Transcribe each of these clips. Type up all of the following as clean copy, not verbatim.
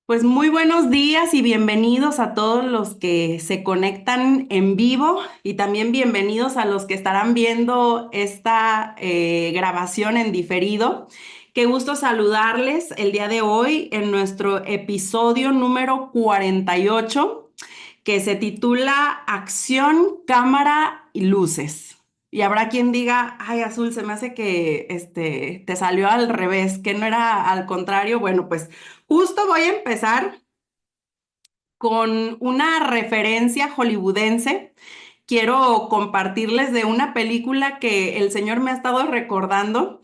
Pues muy buenos días y bienvenidos a todos los que se conectan en vivo y también bienvenidos a los que estarán viendo esta grabación en diferido. Qué gusto saludarles el día de hoy en nuestro episodio número 48 que se titula Acción, Cámara y Luces. Y habrá quien diga, ay, Azul, se me hace que te salió al revés, que no era al contrario. Bueno, pues justo voy a empezar con una referencia hollywoodense. Quiero compartirles de una película que el señor me ha estado recordando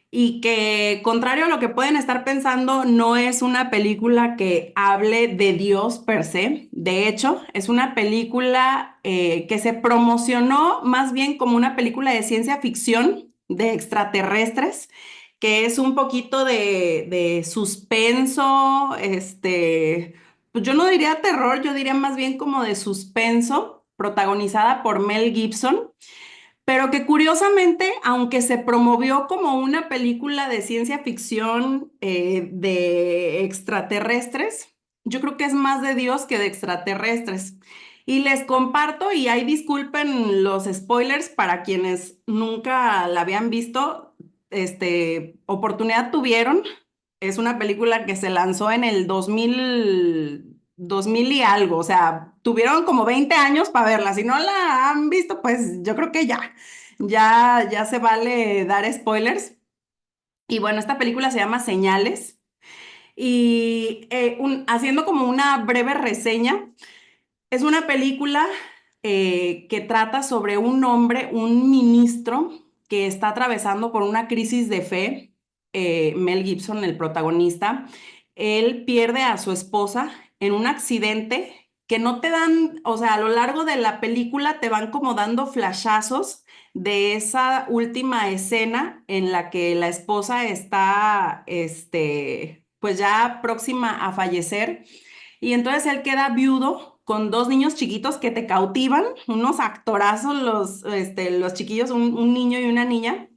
y que, contrario a lo que pueden estar pensando, no es una película que hable de Dios per se. De hecho, es una película que se promocionó más bien como una película de ciencia ficción de extraterrestres, que es un poquito de suspenso, pues yo no diría terror, yo diría más bien como de suspenso, protagonizada por Mel Gibson, pero que curiosamente, aunque se promovió como una película de ciencia ficción de extraterrestres, yo creo que es más de Dios que de extraterrestres. Y les comparto, y ahí disculpen los spoilers para quienes nunca la habían visto, oportunidad tuvieron. Es una película que se lanzó en el 2000 y algo, o sea, tuvieron como 20 años para verla. Si no la han visto, pues yo creo que ya se vale dar spoilers. Y bueno, esta película se llama Señales. Y haciendo como una breve reseña, es una película que trata sobre un hombre, un ministro, que está atravesando por una crisis de fe. Mel Gibson, el protagonista, él pierde a su esposa en un accidente que no te dan, o sea, a lo largo de la película te van como dando flashazos de esa última escena en la que la esposa está, pues ya próxima a fallecer. Y entonces él queda viudo con dos niños chiquitos que te cautivan, unos actorazos los chiquillos, un niño y una niña.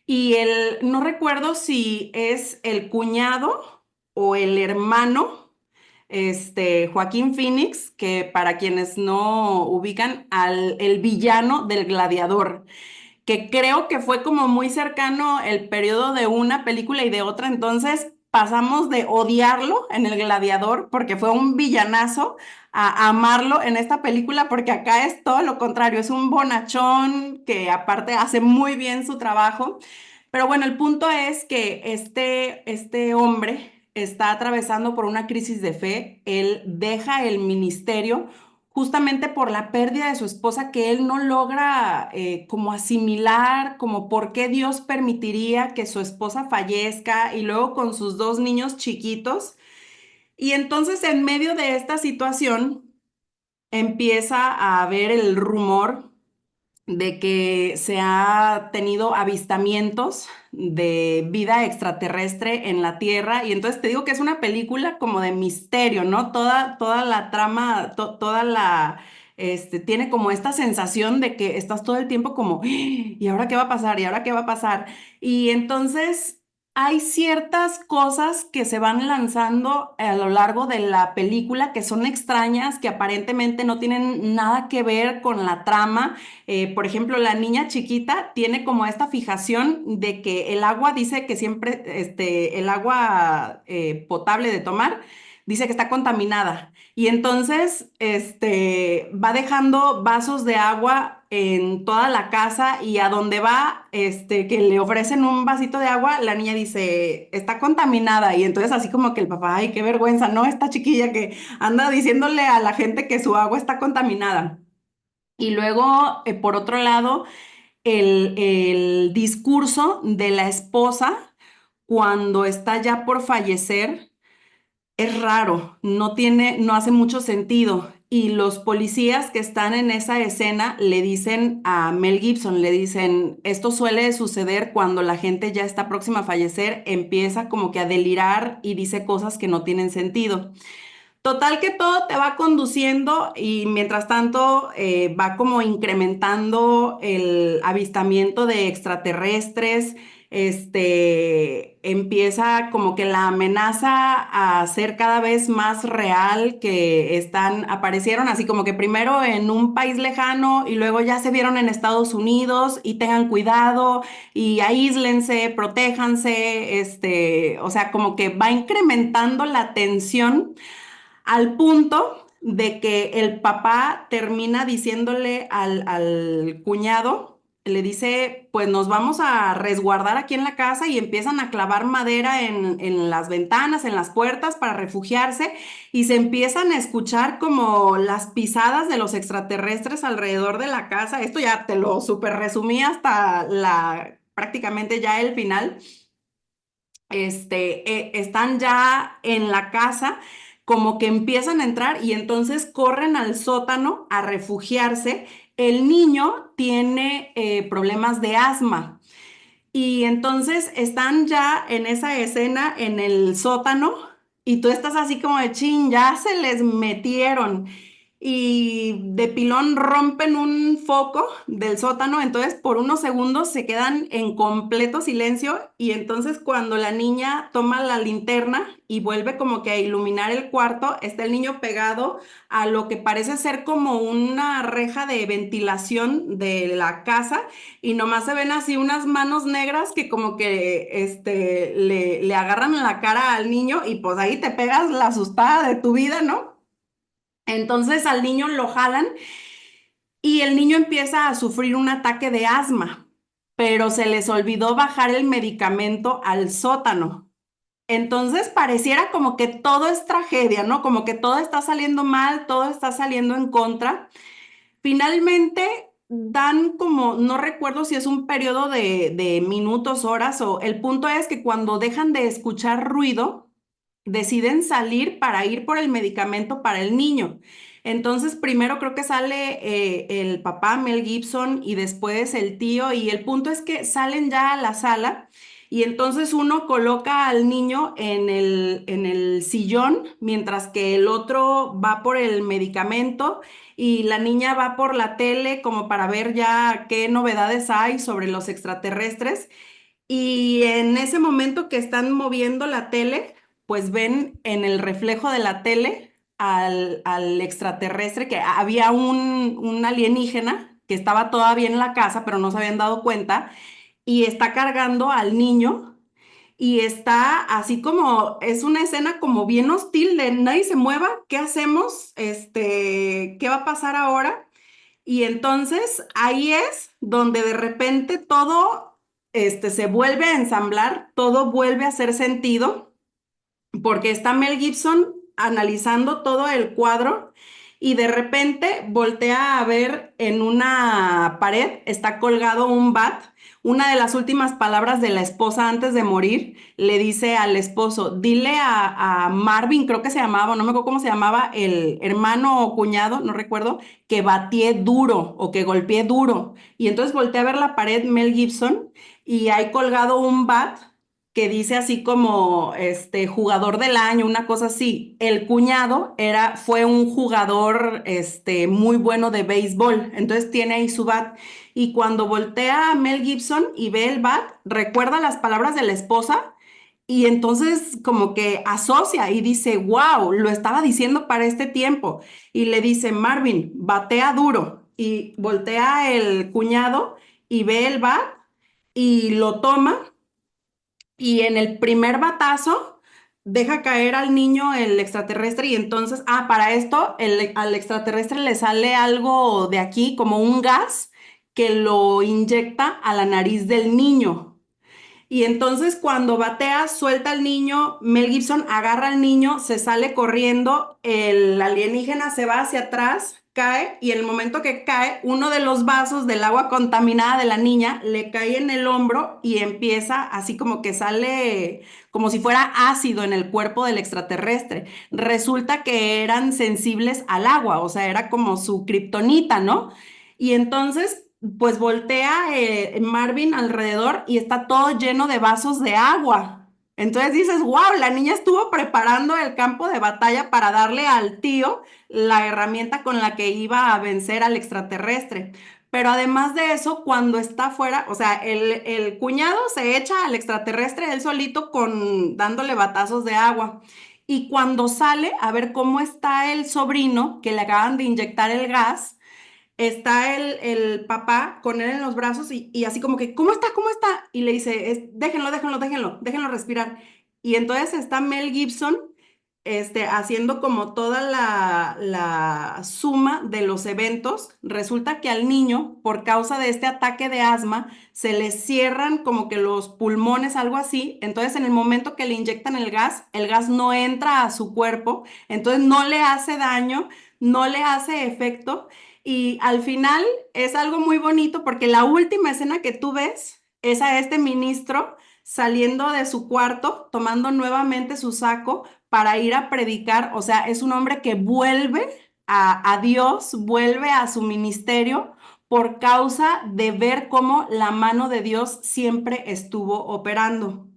Y él, no recuerdo si es el cuñado o el hermano, Joaquín Phoenix, que para quienes no ubican al el villano del Gladiador, que creo que fue como muy cercano el periodo de una película y de otra, entonces pasamos de odiarlo en El Gladiador porque fue un villanazo a amarlo en esta película porque acá es todo lo contrario, es un bonachón que aparte hace muy bien su trabajo. Pero bueno, el punto es que este hombre está atravesando por una crisis de fe, él deja el ministerio justamente por la pérdida de su esposa que él no logra como asimilar, como por qué Dios permitiría que su esposa fallezca y luego con sus dos niños chiquitos. Y entonces en medio de esta situación empieza a haber el rumor de que se ha tenido avistamientos de vida extraterrestre en la Tierra. Y entonces te digo que es una película como de misterio, ¿no? Toda la trama, toda la, tiene como esta sensación de que estás todo el tiempo como, "Ah, ¿y ahora qué va a pasar? ¿Y ahora qué va a pasar?". Y entonces hay ciertas cosas que se van lanzando a lo largo de la película que son extrañas, que aparentemente no tienen nada que ver con la trama. Por ejemplo, la niña chiquita tiene como esta fijación de que el agua dice que siempre, el agua potable de tomar, dice que está contaminada. Y entonces, va dejando vasos de agua en toda la casa y a donde va, que le ofrecen un vasito de agua, la niña dice, está contaminada. Y entonces así como que el papá, ay, qué vergüenza, ¿no? Esta chiquilla que anda diciéndole a la gente que su agua está contaminada. Y luego, por otro lado, el discurso de la esposa cuando está ya por fallecer es raro, no hace mucho sentido. Y los policías que están en esa escena le dicen a Mel Gibson, le dicen, esto suele suceder cuando la gente ya está próxima a fallecer, empieza como que a delirar y dice cosas que no tienen sentido. Total que todo te va conduciendo y mientras tanto va como incrementando el avistamiento de extraterrestres. empieza como que la amenaza a ser cada vez más real, que aparecieron así como que primero en un país lejano y luego ya se vieron en Estados Unidos y tengan cuidado y aíslense, protéjanse, o sea, como que va incrementando la tensión al punto de que el papá termina diciéndole al cuñado, le dice, pues nos vamos a resguardar aquí en la casa y empiezan a clavar madera en las ventanas, en las puertas para refugiarse y se empiezan a escuchar como las pisadas de los extraterrestres alrededor de la casa. Esto ya te lo super resumí hasta prácticamente ya el final. Están ya en la casa, como que empiezan a entrar y entonces corren al sótano a refugiarse. El niño tiene problemas de asma y entonces están ya en esa escena en el sótano y tú estás así como de chin, ya se les metieron y de pilón rompen un foco del sótano, entonces por unos segundos se quedan en completo silencio y entonces cuando la niña toma la linterna y vuelve como que a iluminar el cuarto, está el niño pegado a lo que parece ser como una reja de ventilación de la casa y nomás se ven así unas manos negras que como que le agarran la cara al niño y pues ahí te pegas la asustada de tu vida, ¿no? Entonces al niño lo jalan y el niño empieza a sufrir un ataque de asma, pero se les olvidó bajar el medicamento al sótano. Entonces pareciera como que todo es tragedia, ¿no? Como que todo está saliendo mal, todo está saliendo en contra. Finalmente dan como, no recuerdo si es un periodo de minutos, horas, o el punto es que cuando dejan de escuchar ruido, deciden salir para ir por el medicamento para el niño. Entonces, primero creo que sale el papá, Mel Gibson, y después el tío, y el punto es que salen ya a la sala y entonces uno coloca al niño en el sillón, mientras que el otro va por el medicamento y la niña va por la tele como para ver ya qué novedades hay sobre los extraterrestres. Y en ese momento que están moviendo la tele, pues ven en el reflejo de la tele al extraterrestre, que había un alienígena que estaba todavía en la casa, pero no se habían dado cuenta, y está cargando al niño. Y está así como, es una escena como bien hostil de nadie se mueva, ¿qué hacemos? ¿Qué va a pasar ahora? Y entonces ahí es donde de repente todo se vuelve a ensamblar, todo vuelve a hacer sentido, porque está Mel Gibson analizando todo el cuadro y de repente voltea a ver en una pared, está colgado un bat. Una de las últimas palabras de la esposa antes de morir le dice al esposo, dile a Marvin, creo que se llamaba, no me acuerdo cómo se llamaba, el hermano o cuñado, no recuerdo, que batié duro o que golpeé duro. Y entonces voltea a ver la pared Mel Gibson y hay colgado un bat que dice así como jugador del año, una cosa así. El cuñado fue un jugador muy bueno de béisbol, entonces tiene ahí su bat. Y cuando voltea a Mel Gibson y ve el bat, recuerda las palabras de la esposa y entonces como que asocia y dice, wow, lo estaba diciendo para este tiempo. Y le dice, Marvin, batea duro. Y voltea el cuñado y ve el bat y lo toma y en el primer batazo deja caer al niño el extraterrestre y entonces, para esto al extraterrestre le sale algo de aquí, como un gas que lo inyecta a la nariz del niño. Y entonces cuando batea, suelta al niño, Mel Gibson agarra al niño, se sale corriendo, el alienígena se va hacia atrás, cae y en el momento que cae, uno de los vasos del agua contaminada de la niña le cae en el hombro y empieza así como que sale como si fuera ácido en el cuerpo del extraterrestre. Resulta que eran sensibles al agua, o sea, era como su kriptonita, ¿no? Y entonces pues voltea Marvin alrededor y está todo lleno de vasos de agua. Entonces dices, wow, la niña estuvo preparando el campo de batalla para darle al tío la herramienta con la que iba a vencer al extraterrestre. pero además de eso, cuando está afuera, o sea, el cuñado se echa al extraterrestre él solito dándole batazos de agua. Y cuando sale a ver cómo está el sobrino, que le acaban de inyectar el gas, está el papá con él en los brazos y así como que, ¿cómo está? ¿Cómo está? Y le dice, déjenlo respirar. Y entonces está Mel Gibson, haciendo como toda la suma de los eventos. Resulta que al niño, por causa de este ataque de asma, se le cierran como que los pulmones, algo así. Entonces, en el momento que le inyectan el gas no entra a su cuerpo, entonces no le hace daño, no le hace efecto. Y al final es algo muy bonito porque la última escena que tú ves es a este ministro saliendo de su cuarto, tomando nuevamente su saco para ir a predicar. O sea, es un hombre que vuelve a Dios, vuelve a su ministerio por causa de ver cómo la mano de Dios siempre estuvo operando.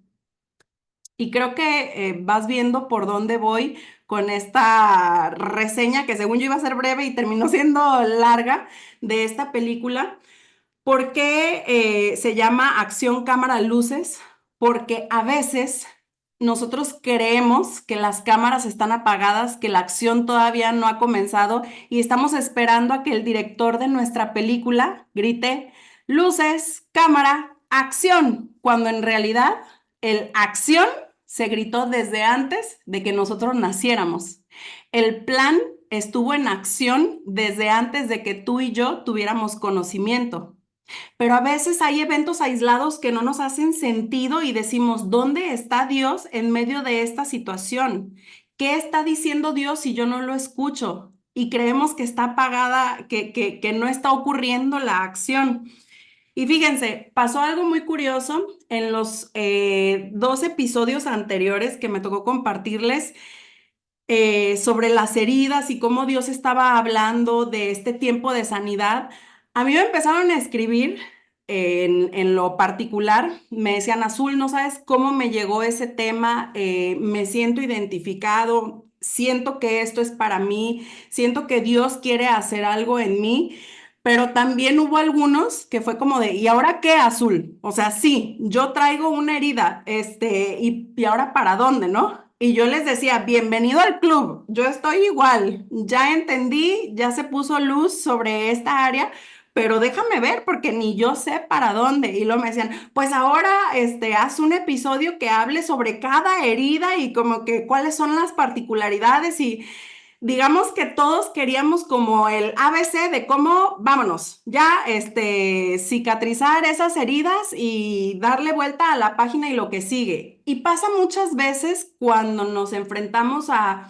Y creo que vas viendo por dónde voy con esta reseña que según yo iba a ser breve y terminó siendo larga de esta película. ¿Por qué se llama acción cámara luces? Porque a veces nosotros creemos que las cámaras están apagadas, que la acción todavía no ha comenzado y estamos esperando a que el director de nuestra película grite luces, cámara, acción, cuando en realidad el acción se gritó desde antes de que nosotros naciéramos. El plan estuvo en acción desde antes de que tú y yo tuviéramos conocimiento. Pero a veces hay eventos aislados que no nos hacen sentido y decimos, ¿dónde está Dios en medio de esta situación? ¿Qué está diciendo Dios si yo no lo escucho? Y creemos que está apagada, que no está ocurriendo la acción. Y fíjense, pasó algo muy curioso en los dos episodios anteriores que me tocó compartirles sobre las heridas y cómo Dios estaba hablando de este tiempo de sanidad. A mí me empezaron a escribir en lo particular, me decían, Azul, no sabes cómo me llegó ese tema, me siento identificado, siento que esto es para mí, siento que Dios quiere hacer algo en mí. Pero también hubo algunos que fue como de, ¿y ahora qué, Azul? O sea, sí, yo traigo una herida, ¿y ahora para dónde, no? Y yo les decía, bienvenido al club, yo estoy igual, ya entendí, ya se puso luz sobre esta área, pero déjame ver porque ni yo sé para dónde. Y luego me decían, pues ahora, haz un episodio que hable sobre cada herida y como que cuáles son las particularidades y digamos que todos queríamos como el ABC de cómo, vámonos, ya, cicatrizar esas heridas y darle vuelta a la página y lo que sigue. Y pasa muchas veces cuando nos enfrentamos a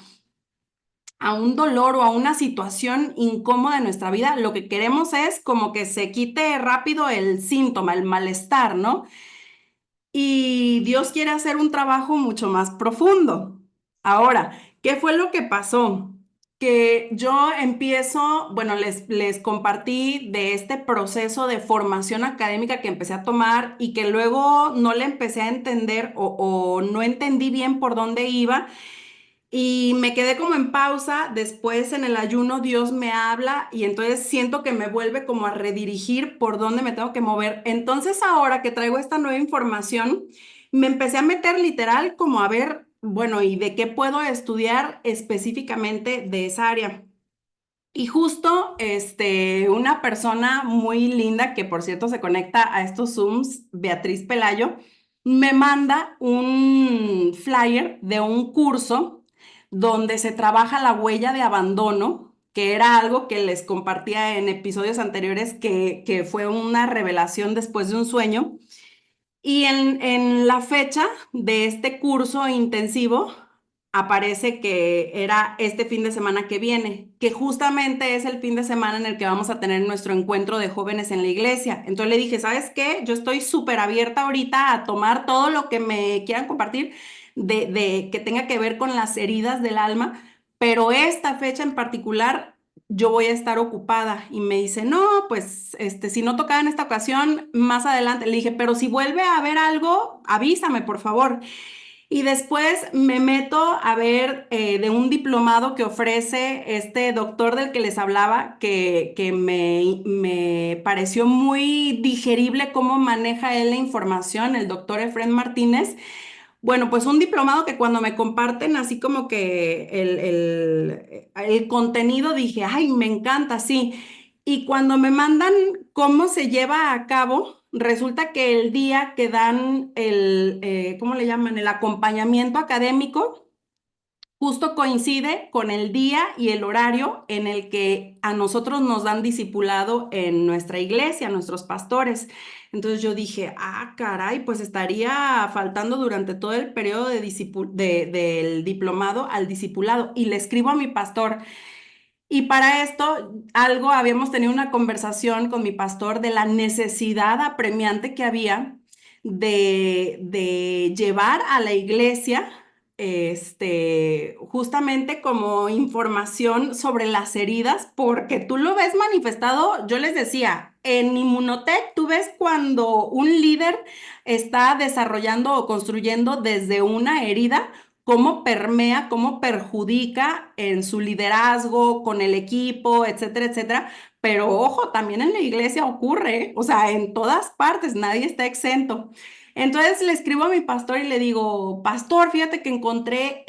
un dolor o a una situación incómoda en nuestra vida, lo que queremos es como que se quite rápido el síntoma, el malestar, ¿no? Y Dios quiere hacer un trabajo mucho más profundo. Ahora, ¿qué fue lo que pasó? Que yo empiezo, bueno, les compartí de este proceso de formación académica que empecé a tomar y que luego no le empecé a entender o no entendí bien por dónde iba y me quedé como en pausa. Después en el ayuno Dios me habla y entonces siento que me vuelve como a redirigir por dónde me tengo que mover. Entonces ahora que traigo esta nueva información, me empecé a meter literal como a ver, bueno, ¿y de qué puedo estudiar específicamente de esa área? Y justo una persona muy linda, que por cierto se conecta a estos Zooms, Beatriz Pelayo, me manda un flyer de un curso donde se trabaja la huella de abandono, que era algo que les compartía en episodios anteriores, que fue una revelación después de un sueño. Y en la fecha de este curso intensivo aparece que era este fin de semana que viene, que justamente es el fin de semana en el que vamos a tener nuestro encuentro de jóvenes en la iglesia. Entonces le dije, ¿sabes qué? Yo estoy súper abierta ahorita a tomar todo lo que me quieran compartir de que tenga que ver con las heridas del alma, pero esta fecha en particular yo voy a estar ocupada. Y me dice, no, pues si no tocaba en esta ocasión, más adelante. Le dije, pero si vuelve a haber algo, avísame, por favor. Y después me meto a ver de un diplomado que ofrece este doctor del que les hablaba, que me pareció muy digerible cómo maneja él la información, el doctor Efren Martínez. Bueno, pues un diplomado que cuando me comparten así como que el contenido dije, ay, me encanta, sí. Y cuando me mandan cómo se lleva a cabo, resulta que el día que dan ¿cómo le llaman? El acompañamiento académico, justo coincide con el día y el horario en el que a nosotros nos dan discipulado en nuestra iglesia, nuestros pastores. Entonces yo dije, ah, caray, pues estaría faltando durante todo el periodo del diplomado al discipulado. Y le escribo a mi pastor. Y para esto, habíamos tenido una conversación con mi pastor de la necesidad apremiante que había de llevar a la iglesia, justamente como información sobre las heridas, porque tú lo ves manifestado, yo les decía, en Inmunotech tú ves cuando un líder está desarrollando o construyendo desde una herida cómo permea, cómo perjudica en su liderazgo, con el equipo, etcétera, etcétera. Pero ojo, también en la iglesia ocurre, ¿eh? O sea, en todas partes, nadie está exento. Entonces le escribo a mi pastor y le digo, pastor, fíjate que encontré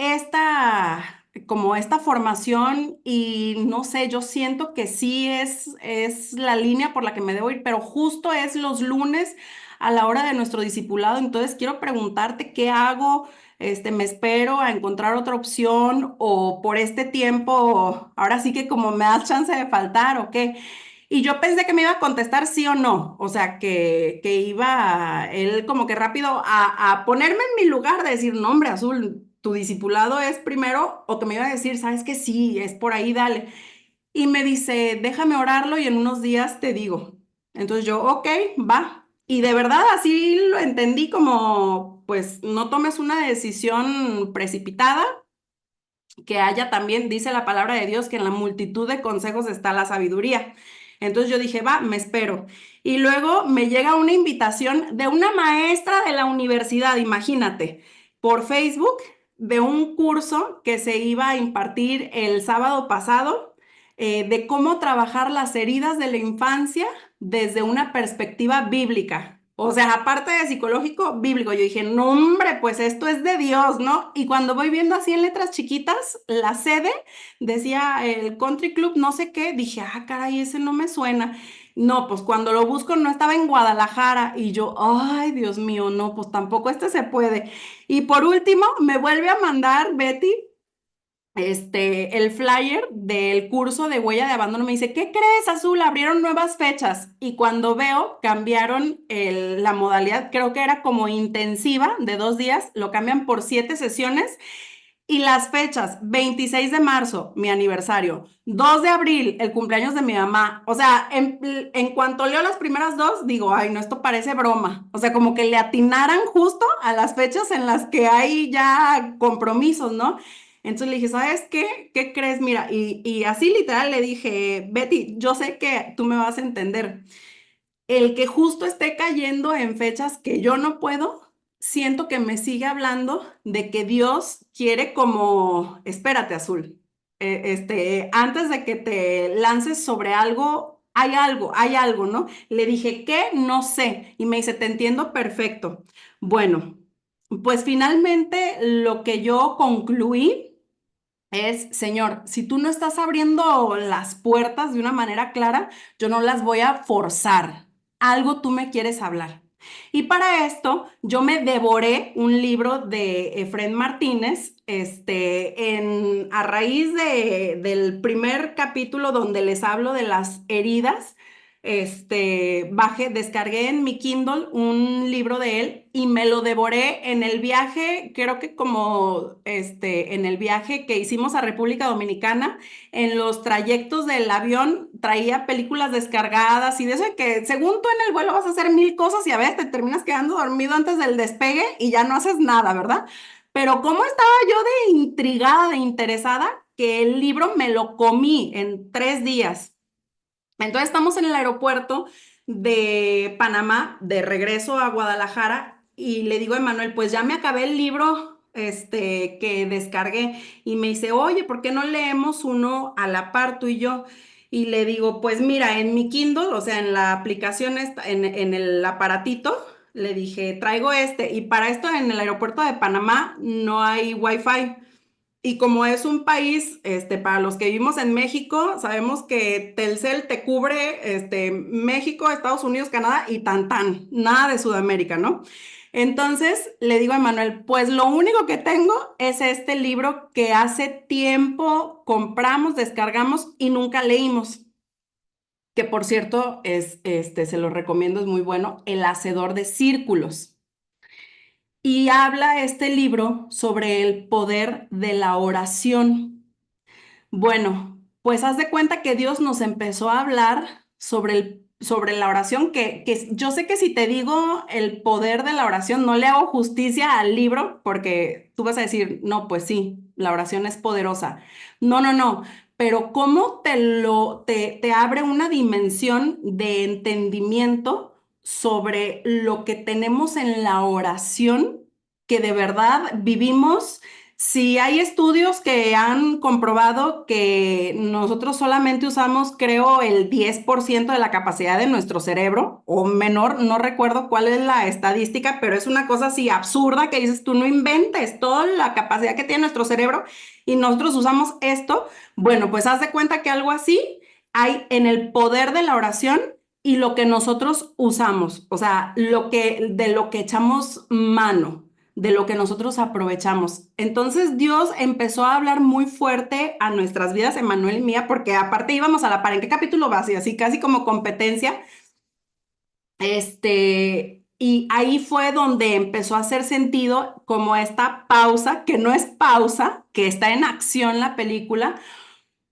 como esta formación y no sé, yo siento que sí es la línea por la que me debo ir, pero justo es los lunes a la hora de nuestro discipulado. Entonces quiero preguntarte qué hago, me espero a encontrar otra opción o por este tiempo, ahora sí que como me das chance de faltar o qué. Y yo pensé que me iba a contestar sí o no, o sea, que iba él como que rápido a ponerme en mi lugar, de decir, no, hombre, Azul, tu discipulado es primero, o que me iba a decir, sabes que sí, es por ahí, dale. Y me dice, déjame orarlo y en unos días te digo. Entonces yo, ok, va. Y de verdad así lo entendí como, pues no tomes una decisión precipitada, que haya también, dice la palabra de Dios, que en la multitud de consejos está la sabiduría. Entonces yo dije, va, me espero. Y luego me llega una invitación de una maestra de la universidad, imagínate, por Facebook, de un curso que se iba a impartir el sábado pasado, de cómo trabajar las heridas de la infancia desde una perspectiva bíblica. O sea, aparte de psicológico, bíblico. Yo dije, no, hombre, pues esto es de Dios, ¿no? Y cuando voy viendo así en letras chiquitas, la sede decía el Country Club, no sé qué, dije, ah, caray, ese no me suena. No, pues cuando lo busco no estaba en Guadalajara y yo, ay, Dios mío, no, pues tampoco este se puede. Y por último, me vuelve a mandar Betty el flyer del curso de huella de abandono. Me dice, ¿qué crees, Azul? Abrieron nuevas fechas. Y cuando veo, cambiaron la modalidad, creo que era como intensiva de 2 días, lo cambian por 7 sesiones. Y las fechas, 26 de marzo, mi aniversario, 2 de abril, el cumpleaños de mi mamá. O sea, en cuanto leo las primeras dos, digo, ay, no, esto parece broma. O sea, como que le atinaran justo a las fechas en las que hay ya compromisos, ¿no? Entonces le dije, ¿sabes qué? ¿Qué crees? Mira, y así literal le dije, Betty, yo sé que tú me vas a entender. El que justo esté cayendo en fechas que yo no puedo, siento que me sigue hablando de que Dios quiere como, espérate, Azul, antes de que te lances sobre hay algo, ¿no? Le dije, ¿qué? No sé. Y me dice, te entiendo perfecto. Bueno, pues finalmente lo que yo concluí es, Señor, si tú no estás abriendo las puertas de una manera clara, yo no las voy a forzar. Algo tú me quieres hablar. Y para esto, yo me devoré un libro de Efrén Martínez, a raíz del primer capítulo donde les hablo de las heridas. Descargué en mi Kindle un libro de él y me lo devoré en el viaje, creo que como en el viaje que hicimos a República Dominicana, en los trayectos del avión traía películas descargadas y de eso de que según tú en el vuelo vas a hacer mil cosas y a veces te terminas quedando dormido antes del despegue y ya no haces nada, ¿verdad? Pero cómo estaba yo de intrigada, de interesada, que el libro me lo comí en 3 días. Entonces estamos en el aeropuerto de Panamá, de regreso a Guadalajara, y le digo a Emanuel, pues ya me acabé el libro, que descargué y me dice, oye, ¿por qué no leemos uno a la par tú y yo? Y le digo, pues mira, en mi Kindle, o sea, en la aplicación, en el aparatito, le dije, traigo este. Y para esto en el aeropuerto de Panamá no hay Wi-Fi. Y como es un país, para los que vivimos en México, sabemos que Telcel te cubre, México, Estados Unidos, Canadá y tan, nada de Sudamérica, ¿no? Entonces le digo a Manuel, pues lo único que tengo es este libro que hace tiempo compramos, descargamos y nunca leímos, que por cierto se lo recomiendo, es muy bueno, El Hacedor de Círculos. Y habla este libro sobre el poder de la oración. Bueno, pues haz de cuenta que Dios nos empezó a hablar sobre la oración, que yo sé que si te digo el poder de la oración, no le hago justicia al libro, porque tú vas a decir, no, pues sí, la oración es poderosa. No, no, no, pero cómo te abre una dimensión de entendimiento sobre lo que tenemos en la oración, que de verdad vivimos. Sí, hay estudios que han comprobado que nosotros solamente usamos, creo, el 10% de la capacidad de nuestro cerebro, o menor, no recuerdo cuál es la estadística, pero es una cosa así absurda que dices, tú no inventes toda la capacidad que tiene nuestro cerebro y nosotros usamos esto. Bueno, pues haz de cuenta que algo así hay en el poder de la oración y lo que nosotros usamos, o sea, de lo que echamos mano, de lo que nosotros aprovechamos. Entonces Dios empezó a hablar muy fuerte a nuestras vidas, Emanuel y mía, porque aparte íbamos a la par. ¿En qué capítulo vas? Y así casi como competencia. Y ahí fue donde empezó a hacer sentido como esta pausa, que no es pausa, que está en acción la película,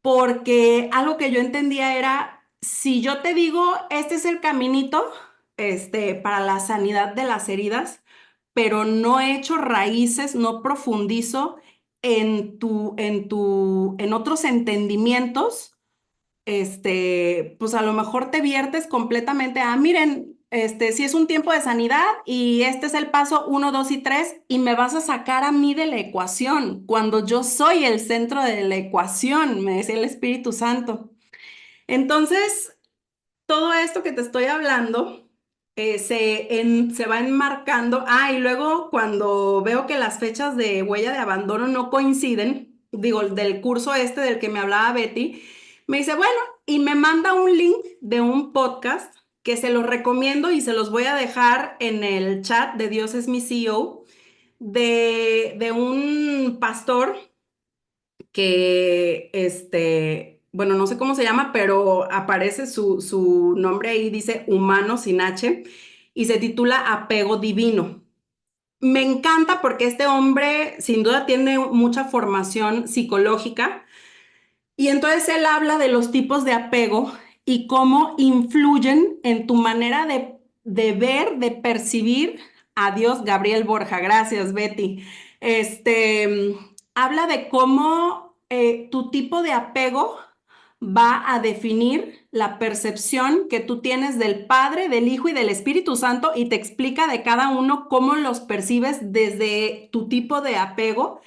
porque algo que yo entendía era, si yo te digo, este es el caminito, para la sanidad de las heridas, pero no he hecho raíces, no profundizo en otros entendimientos, pues a lo mejor te viertes completamente a, miren, si es un tiempo de sanidad y este es el paso uno, dos y tres, y me vas a sacar a mí de la ecuación, cuando yo soy el centro de la ecuación, me decía el Espíritu Santo. Entonces, todo esto que te estoy hablando se va enmarcando. Ah, y luego cuando veo que las fechas de huella de abandono no coinciden, digo, del curso del que me hablaba Betty, me dice, bueno, y me manda un link de un podcast que se los recomiendo y se los voy a dejar en el chat de Dios es mi CEO, de un pastor que, bueno, no sé cómo se llama, pero aparece su nombre ahí, dice Humano sin H, y se titula Apego Divino. Me encanta porque este hombre sin duda tiene mucha formación psicológica y entonces él habla de los tipos de apego y cómo influyen en tu manera de ver, de percibir a Dios. Gabriel Borja, gracias, Betty. Habla de cómo tu tipo de apego va a definir la percepción que tú tienes del Padre, del Hijo y del Espíritu Santo y te explica de cada uno cómo los percibes desde tu tipo de apego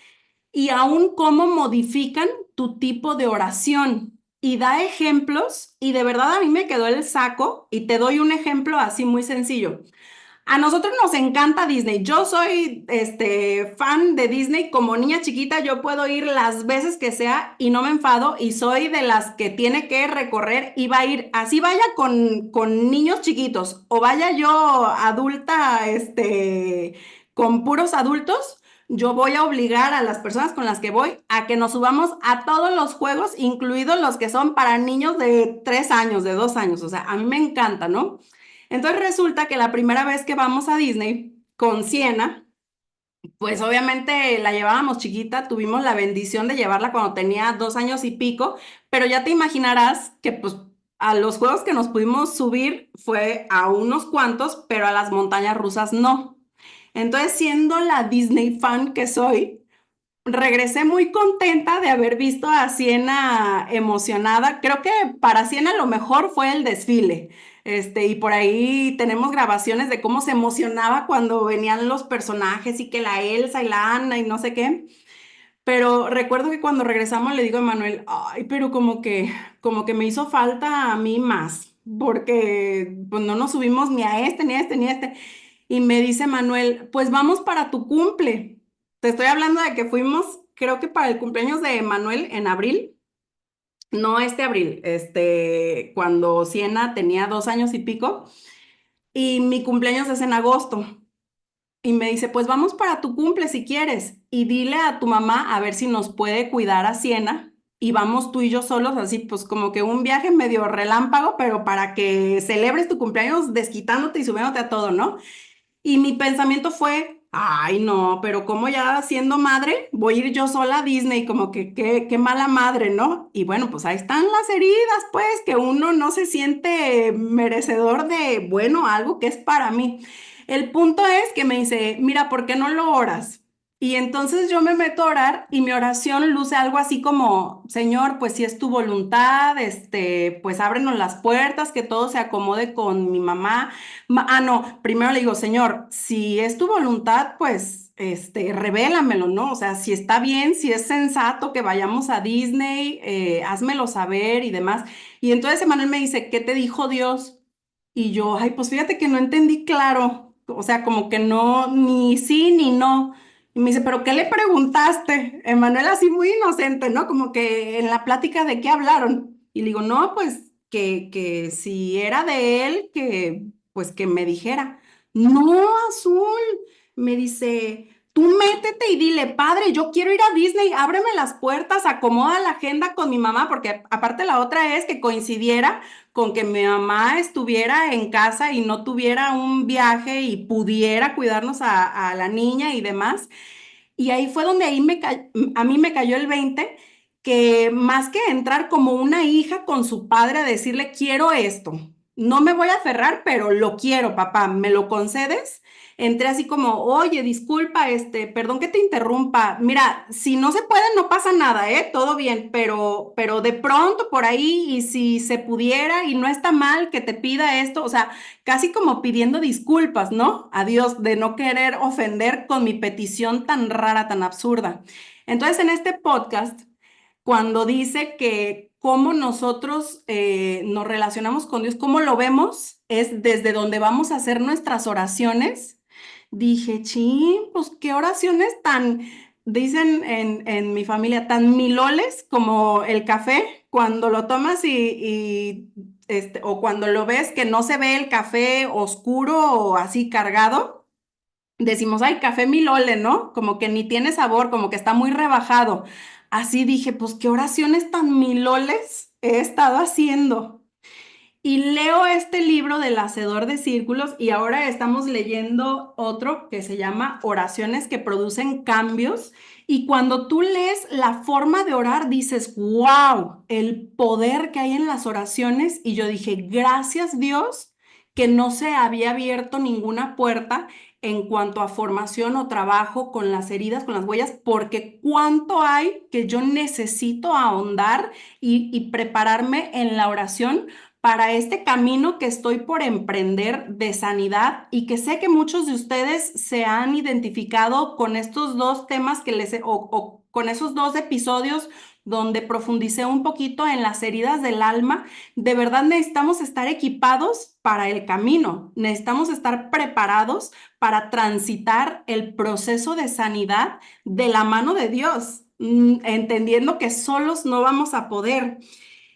y aún cómo modifican tu tipo de oración. Y da ejemplos y de verdad a mí me quedó el saco y te doy un ejemplo así muy sencillo. A nosotros nos encanta Disney. Yo soy fan de Disney. Como niña chiquita, yo puedo ir las veces que sea y no me enfado. Y soy de las que tiene que recorrer y va a ir, así vaya con niños chiquitos o vaya yo adulta, con puros adultos. Yo voy a obligar a las personas con las que voy a que nos subamos a todos los juegos, incluidos los que son para niños de 3 años, de 2 años. O sea, a mí me encanta, ¿no? Entonces resulta que la primera vez que vamos a Disney con Siena, pues obviamente la llevábamos chiquita, tuvimos la bendición de llevarla cuando tenía 2 años y pico, pero ya te imaginarás que pues a los juegos que nos pudimos subir fue a unos cuantos, pero a las montañas rusas no. Entonces, siendo la Disney fan que soy, regresé muy contenta de haber visto a Siena emocionada. Creo que para Siena lo mejor fue el desfile. Y por ahí tenemos grabaciones de cómo se emocionaba cuando venían los personajes y que la Elsa y la Anna y no sé qué. Pero recuerdo que cuando regresamos le digo a Manuel, ay, pero como que me hizo falta a mí más, porque pues no nos subimos ni a este, ni a este, ni a este. Y me dice Manuel, pues vamos para tu cumple. Te estoy hablando de que fuimos, creo que para el cumpleaños de Manuel en abril, no este abril, cuando Siena tenía 2 años y pico, y mi cumpleaños es en agosto. Y me dice, pues vamos para tu cumple si quieres y dile a tu mamá a ver si nos puede cuidar a Siena y vamos tú y yo solos, así pues como que un viaje medio relámpago, pero para que celebres tu cumpleaños desquitándote y subiéndote a todo, ¿no? Y mi pensamiento fue, ay no, pero como ya siendo madre, voy a ir yo sola a Disney, como que qué mala madre, ¿no? Y bueno, pues ahí están las heridas, pues, que uno no se siente merecedor de, bueno, algo que es para mí. El punto es que me dice, mira, ¿por qué no lo oras? Y entonces yo me meto a orar y mi oración luce algo así como, Señor, pues si es tu voluntad, pues ábrenos las puertas, que todo se acomode con mi mamá. No, primero le digo, Señor, si es tu voluntad, pues, revélamelo, ¿no? O sea, si está bien, si es sensato que vayamos a Disney, házmelo saber y demás. Y entonces Emanuel me dice, ¿qué te dijo Dios? Y yo, ay, pues fíjate que no entendí claro, o sea, como que no, ni sí ni no. Y me dice, ¿pero qué le preguntaste? Emanuel así muy inocente, ¿no? Como que en la plática de qué hablaron. Y le digo, no, pues que si era de él, que pues que me dijera. No, Azul, me dice, tú métete y dile, padre, yo quiero ir a Disney, ábreme las puertas, acomoda la agenda con mi mamá, porque aparte la otra es que coincidiera con que mi mamá estuviera en casa y no tuviera un viaje y pudiera cuidarnos a la niña y demás. Y ahí fue donde a mí me cayó el 20 que más que entrar como una hija con su padre a decirle, quiero esto, no me voy a aferrar, pero lo quiero, papá, ¿me lo concedes? Entré así como, oye, disculpa, perdón que te interrumpa. Mira, si no se puede, no pasa nada, ¿eh? Todo bien, pero de pronto por ahí, y si se pudiera, y no está mal que te pida esto, o sea, casi como pidiendo disculpas, ¿no? A Dios de no querer ofender con mi petición tan rara, tan absurda. Entonces, en este podcast, cuando dice que cómo nosotros nos relacionamos con Dios, cómo lo vemos, es desde donde vamos a hacer nuestras oraciones. Dije, ching, pues qué oraciones tan, dicen en mi familia, tan miloles como el café, cuando lo tomas o cuando lo ves que no se ve el café oscuro o así cargado, decimos, ay, café milole, ¿no? Como que ni tiene sabor, como que está muy rebajado. Así dije, pues qué oraciones tan miloles he estado haciendo. Y leo este libro del Hacedor de Círculos y ahora estamos leyendo otro que se llama Oraciones que producen cambios. Y cuando tú lees la forma de orar, dices, wow, el poder que hay en las oraciones. Y yo dije, gracias Dios que no se había abierto ninguna puerta en cuanto a formación o trabajo con las heridas, con las huellas, porque cuánto hay que yo necesito ahondar y prepararme en la oración para este camino que estoy por emprender de sanidad y que sé que muchos de ustedes se han identificado con estos dos temas o con esos dos episodios donde profundicé un poquito en las heridas del alma. De verdad necesitamos estar equipados para el camino, necesitamos estar preparados para transitar el proceso de sanidad de la mano de Dios, entendiendo que solos no vamos a poder.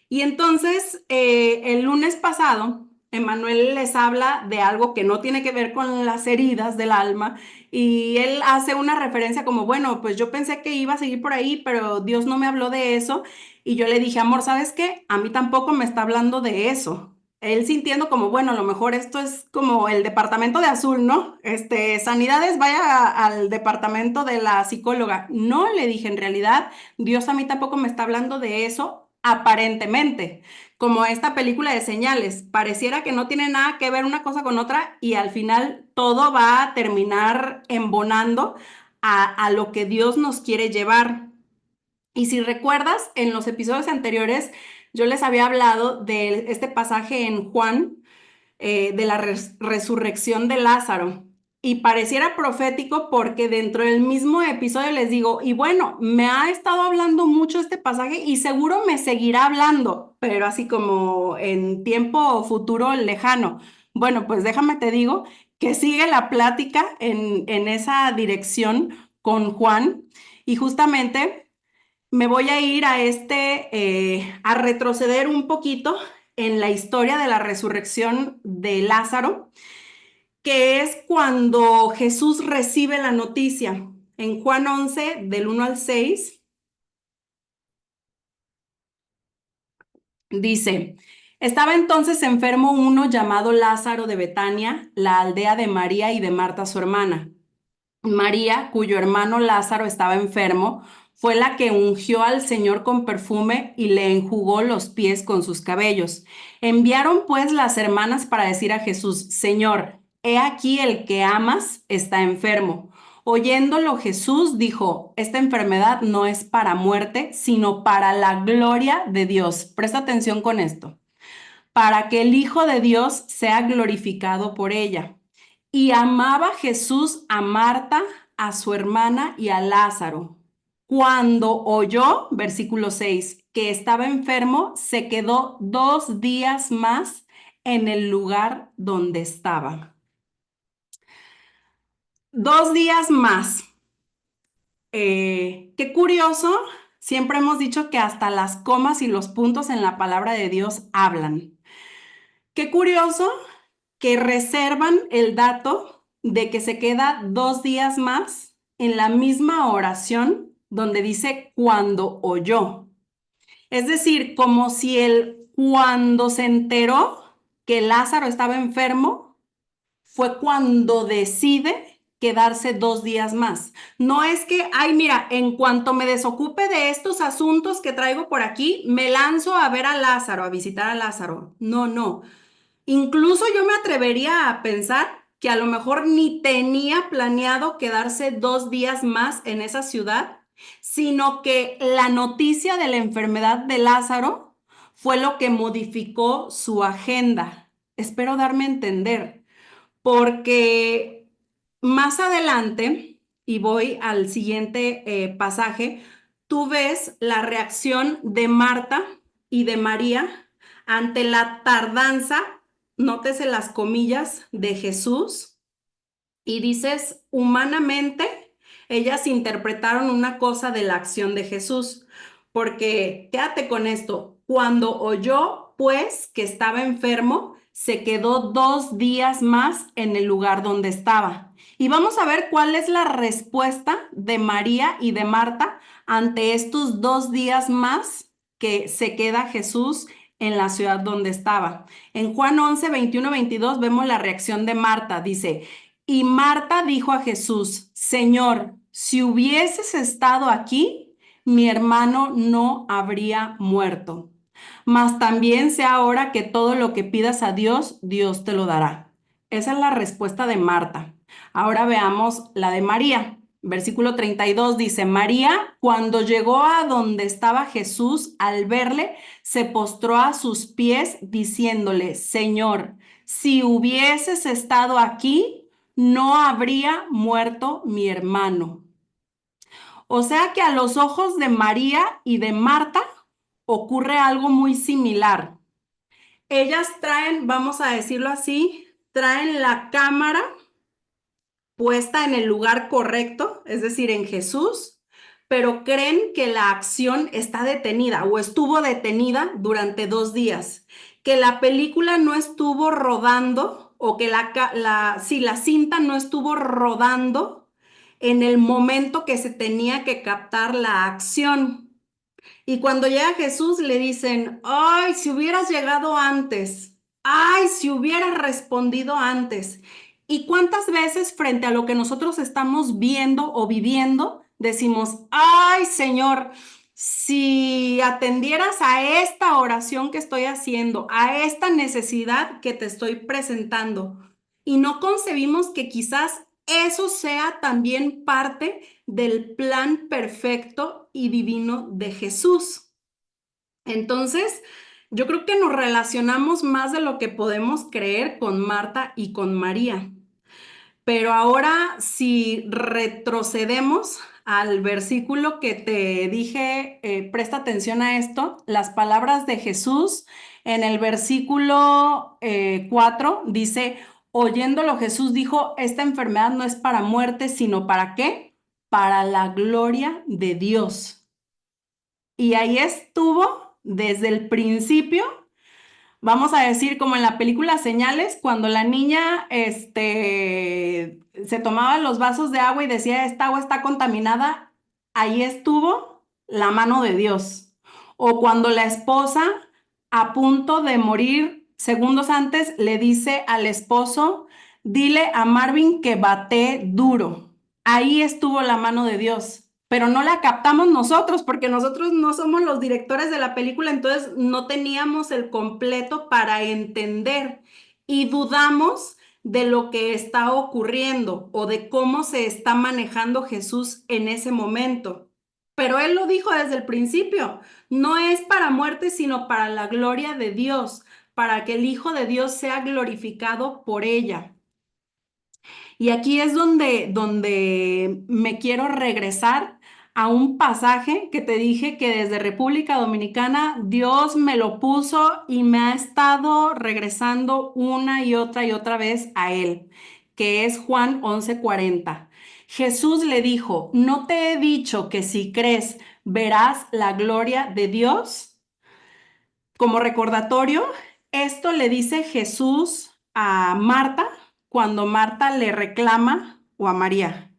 Y entonces, el lunes pasado, Emanuel les habla de algo que no tiene que ver con las heridas del alma y él hace una referencia como, bueno, pues yo pensé que iba a seguir por ahí, pero Dios no me habló de eso. Y yo le dije, amor, ¿sabes qué? A mí tampoco me está hablando de eso. Él sintiendo como, bueno, a lo mejor esto es como el departamento de azul, ¿no? Sanidades, vaya al departamento de la psicóloga. No, le dije, en realidad, Dios a mí tampoco me está hablando de eso, aparentemente, como esta película de señales. Pareciera que no tiene nada que ver una cosa con otra y al final todo va a terminar embonando a lo que Dios nos quiere llevar. Y si recuerdas, en los episodios anteriores yo les había hablado de este pasaje en Juan, de la resurrección de Lázaro. Y pareciera profético porque dentro del mismo episodio les digo, y bueno, me ha estado hablando mucho este pasaje y seguro me seguirá hablando, pero así como en tiempo futuro lejano. Bueno, pues déjame te digo que sigue la plática en esa dirección con Juan y justamente me voy a ir a retroceder un poquito en la historia de la resurrección de Lázaro, que es cuando Jesús recibe la noticia. En Juan 11, del 1 al 6, dice, estaba entonces enfermo uno llamado Lázaro de Betania, la aldea de María y de Marta su hermana. María, cuyo hermano Lázaro estaba enfermo, fue la que ungió al Señor con perfume y le enjugó los pies con sus cabellos. Enviaron pues las hermanas para decir a Jesús, Señor, he aquí el que amas está enfermo. Oyéndolo Jesús dijo, esta enfermedad no es para muerte, sino para la gloria de Dios. Presta atención con esto, para que el Hijo de Dios sea glorificado por ella. Y amaba Jesús a Marta, a su hermana y a Lázaro. Cuando oyó, versículo 6, que estaba enfermo, se quedó 2 días más en el lugar donde estaba. 2 días más. Qué curioso, siempre hemos dicho que hasta las comas y los puntos en la palabra de Dios hablan. Qué curioso que reservan el dato de que se queda 2 días más en la misma oración donde dice cuando oyó. Es decir, como si él cuando se enteró que Lázaro estaba enfermo, fue cuando decide quedarse 2 días más. No es que, ay, mira, en cuanto me desocupe de estos asuntos que traigo por aquí, me lanzo a ver a Lázaro, a visitar a Lázaro. No, no. Incluso yo me atrevería a pensar que a lo mejor ni tenía planeado quedarse 2 días más en esa ciudad, sino que la noticia de la enfermedad de Lázaro fue lo que modificó su agenda. Espero darme a entender, porque más adelante, y voy al siguiente pasaje, tú ves la reacción de Marta y de María ante la tardanza, nótese las comillas, de Jesús, y dices, humanamente, ellas interpretaron una cosa de la acción de Jesús, porque quédate con esto, cuando oyó pues que estaba enfermo, se quedó 2 días más en el lugar donde estaba. Y vamos a ver cuál es la respuesta de María y de Marta ante estos 2 días más que se queda Jesús en la ciudad donde estaba. En Juan 11, 21, 22 vemos la reacción de Marta. Dice, y Marta dijo a Jesús, Señor, si hubieses estado aquí, mi hermano no habría muerto. Mas también sé ahora que todo lo que pidas a Dios, Dios te lo dará. Esa es la respuesta de Marta. Ahora veamos la de María. Versículo 32 dice, María, cuando llegó a donde estaba Jesús, al verle, se postró a sus pies, diciéndole, Señor, si hubieses estado aquí, no habría muerto mi hermano. O sea que a los ojos de María y de Marta ocurre algo muy similar. Ellas traen, vamos a decirlo así, traen la cámara puesta en el lugar correcto, es decir, en Jesús, pero creen que la acción está detenida o estuvo detenida durante 2 días, que la película no estuvo rodando o que la cinta no estuvo rodando en el momento que se tenía que captar la acción. Y cuando llega Jesús le dicen, ay, si hubieras llegado antes, ay, si hubieras respondido antes. ¿Y cuántas veces frente a lo que nosotros estamos viendo o viviendo, decimos, ay, Señor, si atendieras a esta oración que estoy haciendo, a esta necesidad que te estoy presentando? Y no concebimos que quizás eso sea también parte del plan perfecto y divino de Jesús. Entonces, yo creo que nos relacionamos más de lo que podemos creer con Marta y con María. Pero ahora, si retrocedemos al versículo que te dije, presta atención a esto, las palabras de Jesús en el versículo 4 dice, oyéndolo Jesús dijo, esta enfermedad no es para muerte, sino para ¿qué? Para la gloria de Dios. Y ahí estuvo desde el principio. Vamos a decir, como en la película Señales, cuando la niña se tomaba los vasos de agua y decía, esta agua está contaminada, ahí estuvo la mano de Dios. O cuando la esposa, a punto de morir, segundos antes, le dice al esposo, dile a Marvin que bate duro. Ahí estuvo la mano de Dios, pero no la captamos nosotros porque nosotros no somos los directores de la película, entonces no teníamos el completo para entender y dudamos de lo que está ocurriendo o de cómo se está manejando Jesús en ese momento. Pero él lo dijo desde el principio, no es para muerte, sino para la gloria de Dios, para que el Hijo de Dios sea glorificado por ella. Y aquí es donde me quiero regresar a un pasaje que te dije que desde República Dominicana Dios me lo puso y me ha estado regresando una y otra vez a él, que es Juan 11:40. Jesús le dijo, ¿no te he dicho que si crees verás la gloria de Dios? Como recordatorio, esto le dice Jesús a Marta cuando Marta le reclama, o a María,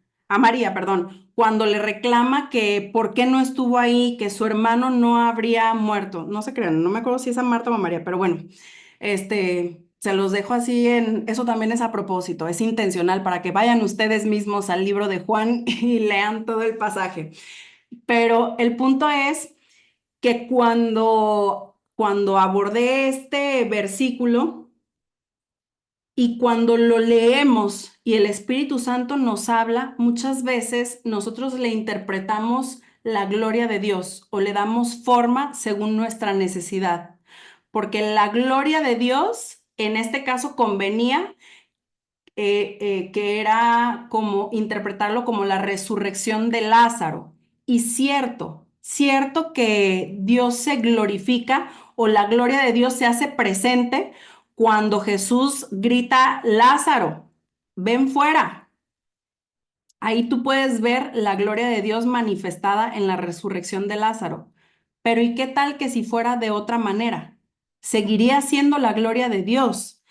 perdón, cuando le reclama que por qué no estuvo ahí, que su hermano no habría muerto. No se crean, no me acuerdo si es a Marta o a María, pero bueno, se los dejo así eso también es a propósito, es intencional para que vayan ustedes mismos al libro de Juan y lean todo el pasaje. Pero el punto es que cuando abordé este versículo y cuando lo leemos y el Espíritu Santo nos habla, muchas veces nosotros le interpretamos la gloria de Dios o le damos forma según nuestra necesidad, porque la gloria de Dios en este caso convenía que era como interpretarlo como la resurrección de Lázaro. Y cierto que Dios se glorifica o la gloria de Dios se hace presente cuando Jesús grita, Lázaro, ven fuera. Ahí tú puedes ver la gloria de Dios manifestada en la resurrección de Lázaro. Pero ¿y qué tal que si fuera de otra manera? Seguiría siendo la gloria de Dios.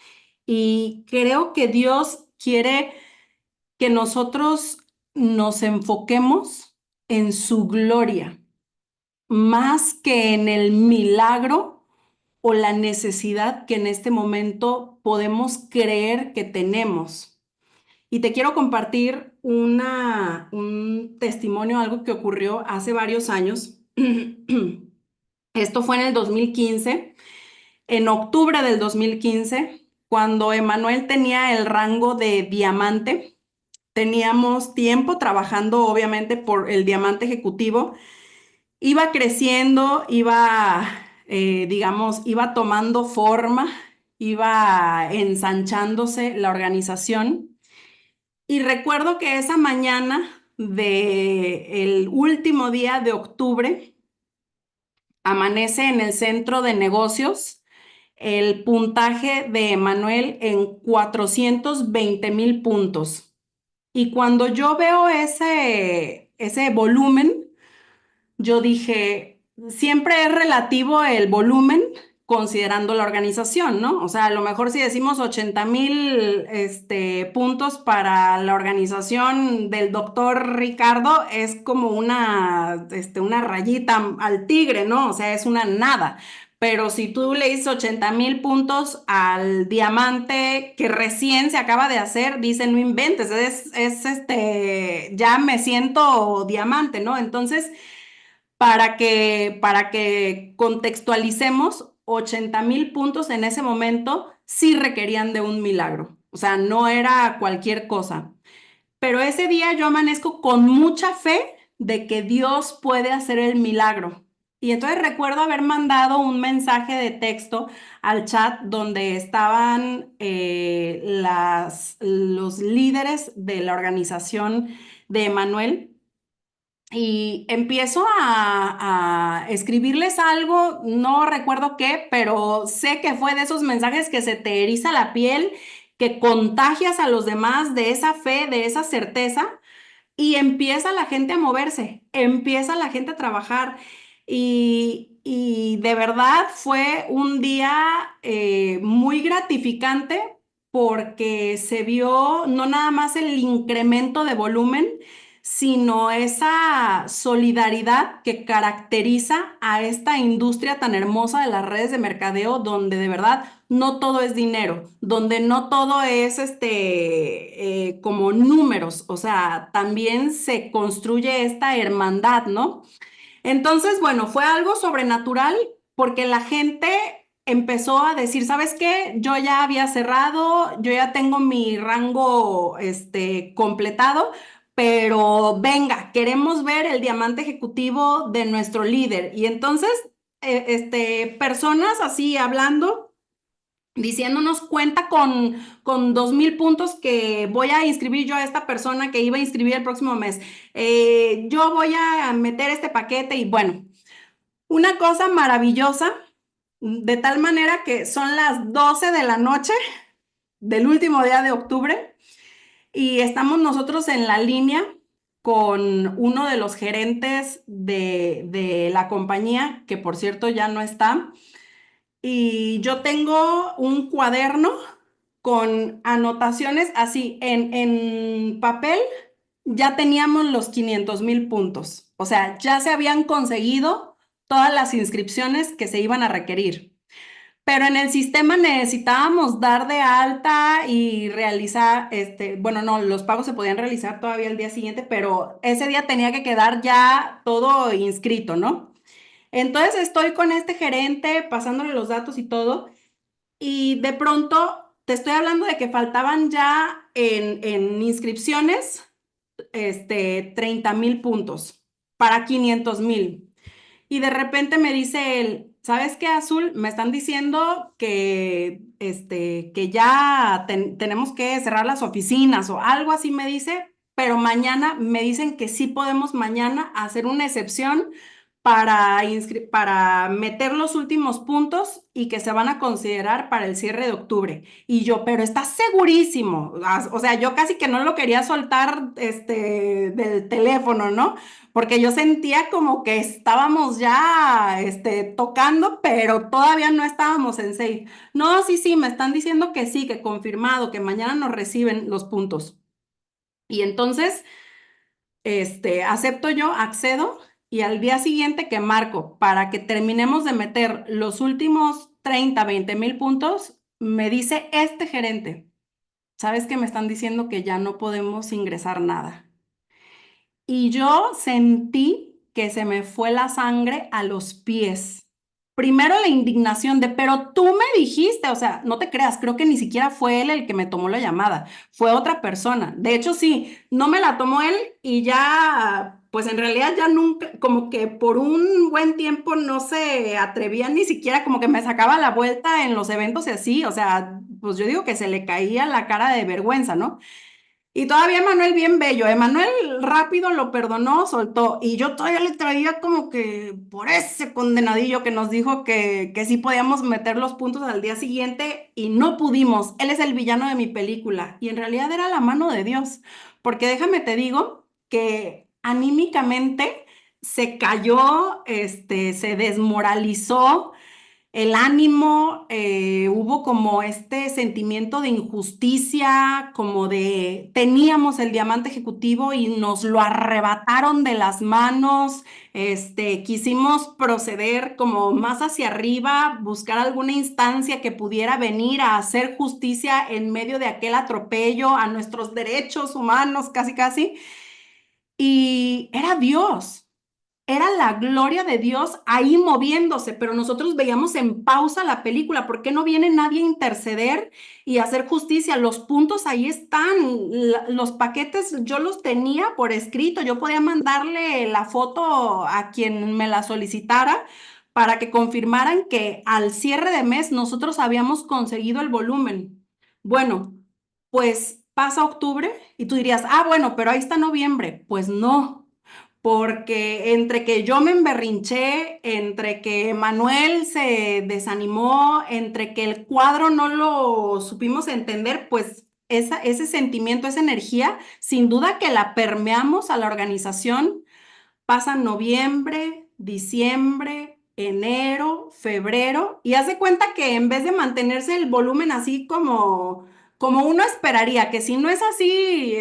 Y creo que Dios quiere que nosotros nos enfoquemos en su gloria, más que en el milagro o la necesidad que en este momento podemos creer que tenemos. Y te quiero compartir un testimonio, algo que ocurrió hace varios años. Esto fue en el 2015, en octubre del 2015, cuando Emanuel tenía el rango de diamante. Teníamos tiempo trabajando, obviamente, por el diamante ejecutivo. Iba creciendo, digamos, iba tomando forma, iba ensanchándose la organización. Y recuerdo que esa mañana del último día de octubre, amanece en el centro de negocios el puntaje de Manuel en 420,000 puntos. Y cuando yo veo ese volumen, yo dije, siempre es relativo el volumen considerando la organización, ¿no? O sea, a lo mejor si decimos 80,000 puntos para la organización del doctor Ricardo, es como una rayita al tigre, ¿no? O sea, es una nada. Pero si tú le dices 80,000 puntos al diamante que recién se acaba de hacer, dice, no inventes, ya me siento diamante, ¿no? Entonces, para que contextualicemos, 80,000 puntos en ese momento sí requerían de un milagro. O sea, no era cualquier cosa. Pero ese día yo amanezco con mucha fe de que Dios puede hacer el milagro. Y entonces recuerdo haber mandado un mensaje de texto al chat donde estaban los líderes de la organización de Emanuel. Y empiezo a escribirles algo, no recuerdo qué, pero sé que fue de esos mensajes que se te eriza la piel, que contagias a los demás de esa fe, de esa certeza. Y empieza la gente a moverse, empieza la gente a trabajar y de verdad fue un día muy gratificante porque se vio no nada más el incremento de volumen, sino esa solidaridad que caracteriza a esta industria tan hermosa de las redes de mercadeo, donde de verdad no todo es dinero, donde no todo es como números, o sea, también se construye esta hermandad, ¿no? Entonces, bueno, fue algo sobrenatural porque la gente empezó a decir, ¿sabes qué? Yo ya había cerrado, yo ya tengo mi rango, completado, pero venga, queremos ver el diamante ejecutivo de nuestro líder. Y entonces, personas así hablando diciéndonos cuenta con 2,000 puntos que voy a inscribir yo a esta persona que iba a inscribir el próximo mes. Yo voy a meter este paquete y bueno, una cosa maravillosa, de tal manera que son las 12 de la noche del último día de octubre y estamos nosotros en la línea con uno de los gerentes de la compañía, que por cierto ya no está. Y yo tengo un cuaderno con anotaciones así en papel. Ya teníamos los 500,000 puntos. O sea, ya se habían conseguido todas las inscripciones que se iban a requerir. Pero en el sistema necesitábamos dar de alta y realizar, bueno, no, los pagos se podían realizar todavía el día siguiente, pero ese día tenía que quedar ya todo inscrito, ¿no? Entonces estoy con este gerente pasándole los datos y todo, y de pronto te estoy hablando de que faltaban ya en inscripciones 30,000 puntos para 500,000. Y de repente me dice él, ¿sabes qué, Azul? Me están diciendo que ya tenemos que cerrar las oficinas o algo así me dice, pero mañana me dicen que sí podemos mañana hacer una excepción para meter los últimos puntos y que se van a considerar para el cierre de octubre. Y yo, pero ¿estás segurísimo? O sea, yo casi que no lo quería soltar del teléfono, ¿no? Porque yo sentía como que estábamos ya tocando, pero todavía no estábamos en safe. No, sí, sí, me están diciendo que sí, que confirmado, que mañana nos reciben los puntos. Y entonces, acepto yo, accedo, y al día siguiente que marco para que terminemos de meter los últimos 30, 20,000 puntos, me dice este gerente, ¿sabes que me están diciendo que ya no podemos ingresar nada? Y yo sentí que se me fue la sangre a los pies. Primero la indignación de, pero tú me dijiste, o sea, no te creas, creo que ni siquiera fue él el que me tomó la llamada, fue otra persona. De hecho, sí, no me la tomó él y ya, pues en realidad ya nunca, como que por un buen tiempo no se atrevía ni siquiera, como que me sacaba la vuelta en los eventos y así, o sea, pues yo digo que se le caía la cara de vergüenza, ¿no? Y todavía Manuel bien bello, Emanuel rápido lo perdonó, soltó, y yo todavía le traía como que por ese condenadillo que nos dijo que sí podíamos meter los puntos al día siguiente y no pudimos. Él es el villano de mi película y en realidad era la mano de Dios, porque déjame te digo que anímicamente se cayó, se desmoralizó el ánimo, hubo como este sentimiento de injusticia, como de teníamos el diamante ejecutivo y nos lo arrebataron de las manos, quisimos proceder como más hacia arriba, buscar alguna instancia que pudiera venir a hacer justicia en medio de aquel atropello a nuestros derechos humanos, casi casi, y era Dios. era la gloria de Dios ahí moviéndose, pero nosotros veíamos en pausa la película. ¿Por qué no viene nadie a interceder y hacer justicia? Los puntos ahí están, los paquetes yo los tenía por escrito, yo podía mandarle la foto a quien me la solicitara para que confirmaran que al cierre de mes nosotros habíamos conseguido el volumen. Bueno, pues pasa octubre y tú dirías, ah, bueno, pero ahí está noviembre. Pues no, porque entre que yo me emberrinché, entre que Manuel se desanimó, entre que el cuadro no lo supimos entender, pues ese sentimiento, esa energía, sin duda que la permeamos a la organización. Pasa noviembre, diciembre, enero, febrero, y haz de cuenta que en vez de mantenerse el volumen así como uno esperaría, que si no es así,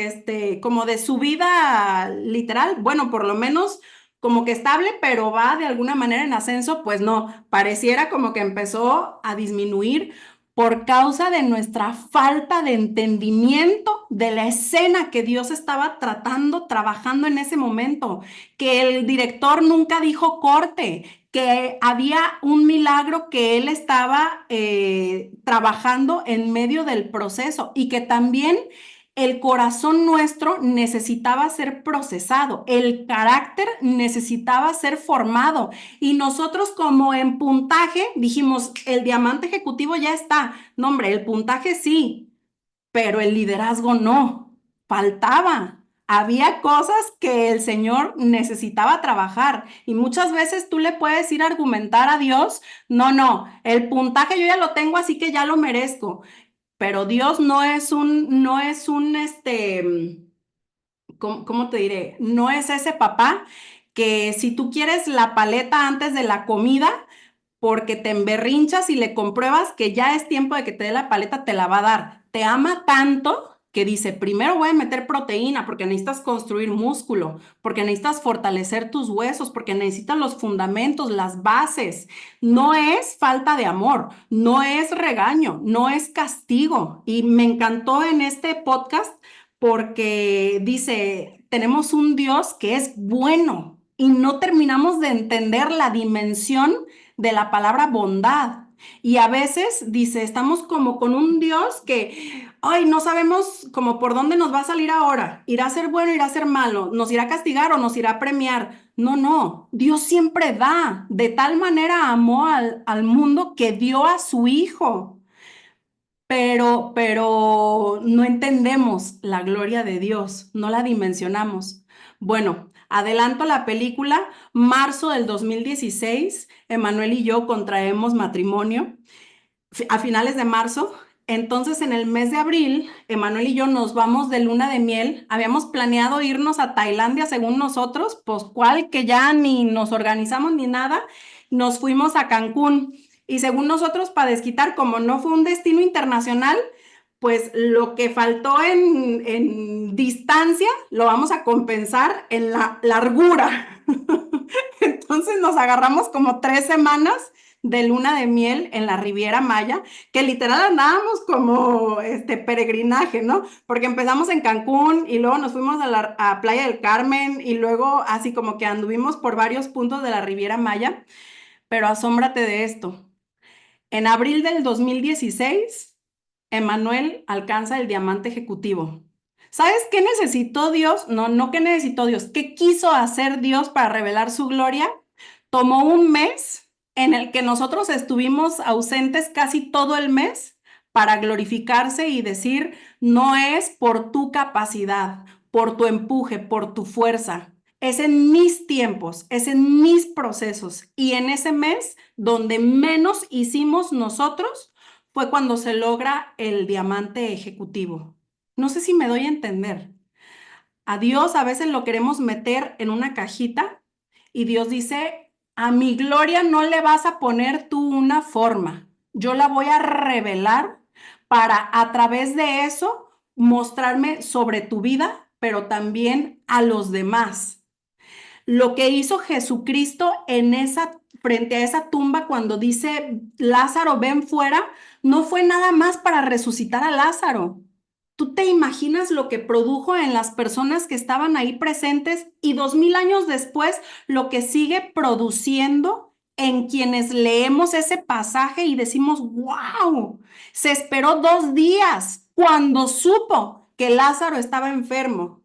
como de subida literal, bueno, por lo menos como que estable, pero va de alguna manera en ascenso, pues no, pareciera como que empezó a disminuir por causa de nuestra falta de entendimiento de la escena que Dios estaba tratando, trabajando en ese momento, que el director nunca dijo corte, que había un milagro que él estaba trabajando en medio del proceso y que también el corazón nuestro necesitaba ser procesado, el carácter necesitaba ser formado y nosotros como en puntaje dijimos, el diamante ejecutivo ya está. No, hombre, el puntaje sí, pero el liderazgo no, faltaba. Había cosas que el Señor necesitaba trabajar y muchas veces tú le puedes ir a argumentar a Dios, no, no, el puntaje yo ya lo tengo, así que ya lo merezco, pero Dios no es un, ¿cómo te diré? No es ese papá que si tú quieres la paleta antes de la comida, porque te emberrinchas y le compruebas que ya es tiempo de que te dé la paleta, te la va a dar. Te ama tanto que dice, primero voy a meter proteína porque necesitas construir músculo, porque necesitas fortalecer tus huesos, porque necesitas los fundamentos, las bases. No es falta de amor, no es regaño, no es castigo. Y me encantó en este podcast porque dice, tenemos un Dios que es bueno y no terminamos de entender la dimensión de la palabra bondad. Y a veces dice, estamos como con un Dios que, ay, no sabemos como por dónde nos va a salir ahora. ¿Irá a ser bueno, irá a ser malo? ¿Nos irá a castigar o nos irá a premiar? No, no, Dios siempre da. De tal manera amó al mundo que dio a su hijo, pero no entendemos la gloria de Dios, no la dimensionamos. Bueno, adelanto la película, marzo del 2016, Emanuel y yo contraemos matrimonio a finales de marzo. Entonces, en el mes de abril, Emanuel y yo nos vamos de luna de miel. Habíamos planeado irnos a Tailandia según nosotros, pues cual que ya ni nos organizamos ni nada, nos fuimos a Cancún. Y según nosotros, para desquitar, como no fue un destino internacional, pues lo que faltó en distancia lo vamos a compensar en la largura. Entonces nos agarramos como 3 semanas de luna de miel en la Riviera Maya, que literal andábamos como este peregrinaje, ¿no? Porque empezamos en Cancún y luego nos fuimos a Playa del Carmen y luego así como que anduvimos por varios puntos de la Riviera Maya, pero asómbrate de esto. En abril del 2016, Emanuel alcanza el diamante ejecutivo. ¿Sabes qué necesitó Dios? No, no qué necesitó Dios. ¿Qué quiso hacer Dios para revelar su gloria? Tomó un mes en el que nosotros estuvimos ausentes casi todo el mes para glorificarse y decir, no es por tu capacidad, por tu empuje, por tu fuerza. Es en mis tiempos, es en mis procesos. Y en ese mes donde menos hicimos nosotros fue cuando se logra el diamante ejecutivo. No sé si me doy a entender. A Dios a veces lo queremos meter en una cajita y Dios dice, a mi gloria no le vas a poner tú una forma. Yo la voy a revelar para a través de eso mostrarme sobre tu vida, pero también a los demás. Lo que hizo Jesucristo frente a esa tumba cuando dice, Lázaro, ven fuera, no fue nada más para resucitar a Lázaro. ¿Tú te imaginas lo que produjo en las personas que estaban ahí presentes y 2000 años después lo que sigue produciendo en quienes leemos ese pasaje y decimos, wow, se esperó 2 días cuando supo que Lázaro estaba enfermo?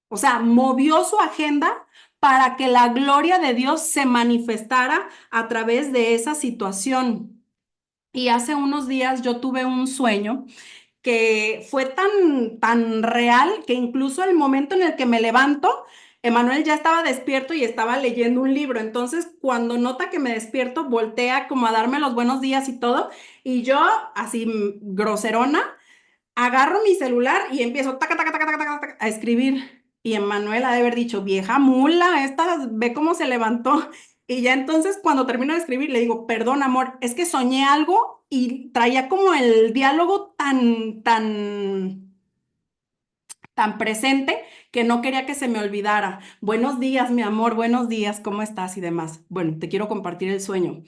O sea, movió su agenda para que la gloria de Dios se manifestara a través de esa situación. Y hace unos días yo tuve un sueño que fue tan real que incluso el momento en el que me levanto, Emanuel ya estaba despierto y estaba leyendo un libro. Entonces, cuando nota que me despierto, voltea como a darme los buenos días y todo. Y yo, así groserona, agarro mi celular y empiezo taca, taca, taca, taca, taca, taca, a escribir. Y Emanuel ha de haber dicho, vieja mula, esta ve cómo se levantó. Y ya entonces cuando termino de escribir le digo, perdón, amor, es que soñé algo y traía como el diálogo tan presente que no quería que se me olvidara. Buenos días, mi amor, buenos días, ¿cómo estás? Y demás. Bueno, te quiero compartir el sueño.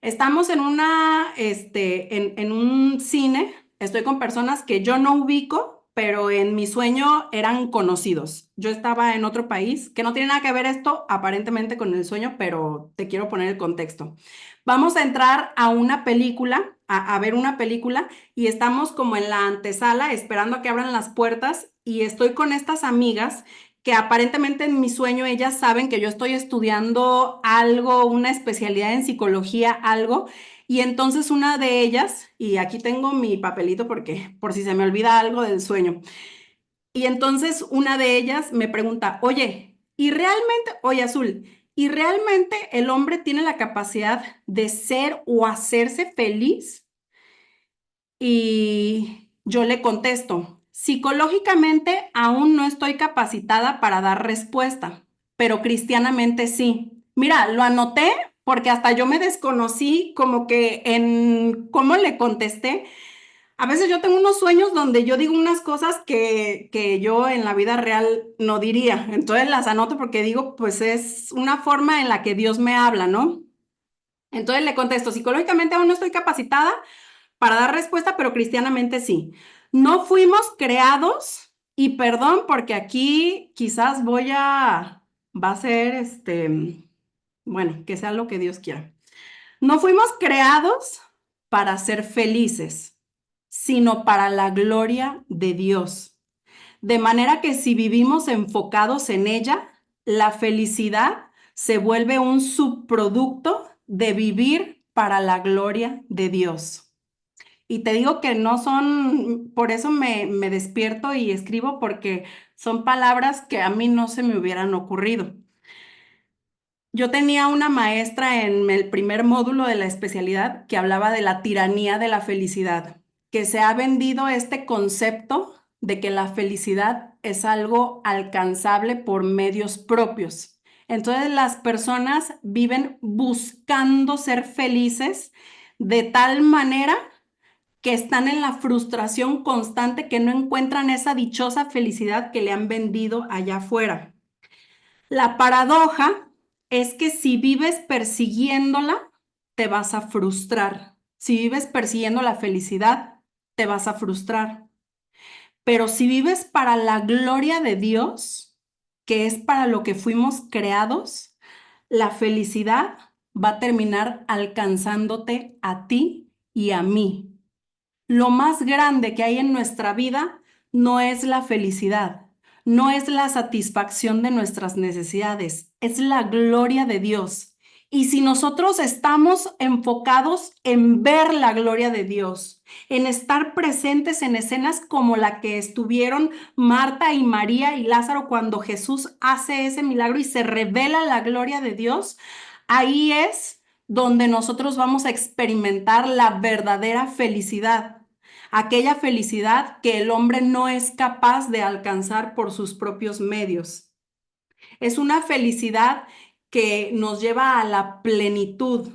Estamos en un cine, estoy con personas que yo no ubico, pero en mi sueño eran conocidos. Yo estaba en otro país, que no tiene nada que ver esto aparentemente con el sueño, pero te quiero poner el contexto. Vamos a entrar a una película, a ver una película, y estamos como en la antesala esperando a que abran las puertas y estoy con estas amigas que aparentemente en mi sueño ellas saben que yo estoy estudiando algo, una especialidad en psicología, algo, y entonces una de ellas, y aquí tengo mi papelito porque por si se me olvida algo del sueño, y entonces una de ellas me pregunta, oye, ¿y realmente, oye Azul, ¿y realmente el hombre tiene la capacidad de ser o hacerse feliz? Y yo le contesto, psicológicamente aún no estoy capacitada para dar respuesta, pero cristianamente sí. Mira, lo anoté porque hasta yo me desconocí como que en cómo le contesté. A veces yo tengo unos sueños donde yo digo unas cosas que yo en la vida real no diría. Entonces las anoto porque digo, pues es una forma en la que Dios me habla, ¿no? Entonces le contesto, psicológicamente aún no estoy capacitada para dar respuesta, pero cristianamente sí. No fuimos creados, y perdón, porque aquí quizás va a ser bueno, que sea lo que Dios quiera. No fuimos creados para ser felices, sino para la gloria de Dios. De manera que si vivimos enfocados en ella, la felicidad se vuelve un subproducto de vivir para la gloria de Dios. Y te digo que no son, por eso me despierto y escribo porque son palabras que a mí no se me hubieran ocurrido. Yo tenía una maestra en el primer módulo de la especialidad que hablaba de la tiranía de la felicidad, que se ha vendido este concepto de que la felicidad es algo alcanzable por medios propios. Entonces las personas viven buscando ser felices de tal manera que están en la frustración constante, que no encuentran esa dichosa felicidad que le han vendido allá afuera. La paradoja es que si vives persiguiéndola, te vas a frustrar. Si vives persiguiendo la felicidad, te vas a frustrar. Pero si vives para la gloria de Dios, que es para lo que fuimos creados, la felicidad va a terminar alcanzándote a ti y a mí. Lo más grande que hay en nuestra vida no es la felicidad, no es la satisfacción de nuestras necesidades, es la gloria de Dios. Y si nosotros estamos enfocados en ver la gloria de Dios, en estar presentes en escenas como la que estuvieron Marta y María y Lázaro cuando Jesús hace ese milagro y se revela la gloria de Dios, ahí es donde nosotros vamos a experimentar la verdadera felicidad, aquella felicidad que el hombre no es capaz de alcanzar por sus propios medios. Es una felicidad que nos lleva a la plenitud.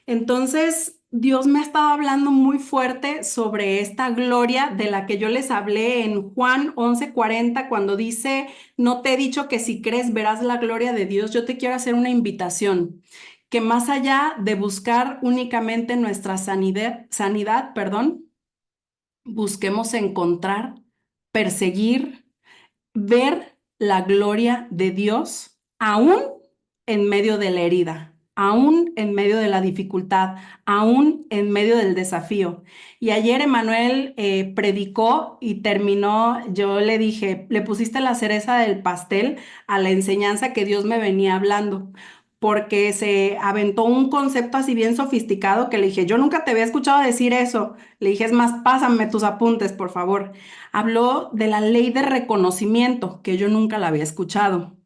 Entonces, Dios me ha estado hablando muy fuerte sobre esta gloria de la que yo les hablé en Juan 11:40, cuando dice, no te he dicho que si crees verás la gloria de Dios. Yo te quiero hacer una invitación, que más allá de buscar únicamente nuestra sanidad, perdón, busquemos encontrar, perseguir, ver la gloria de Dios aún en medio de la herida, aún en medio de la dificultad, aún en medio del desafío. Y ayer Emanuel predicó y terminó, yo le dije, le pusiste la cereza del pastel a la enseñanza que Dios me venía hablando. Porque se aventó un concepto así bien sofisticado que le dije, yo nunca te había escuchado decir eso. Le dije, es más, pásame tus apuntes, por favor. Habló de la ley de reconocimiento, que yo nunca la había escuchado.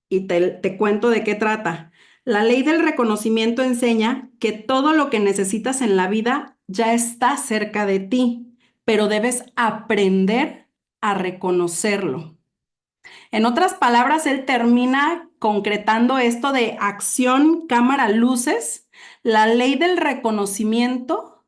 Y te cuento de qué trata. La ley del reconocimiento enseña que todo lo que necesitas en la vida ya está cerca de ti, pero debes aprender a reconocerlo. En otras palabras, él termina concretando esto de acción, cámara, luces. La ley del reconocimiento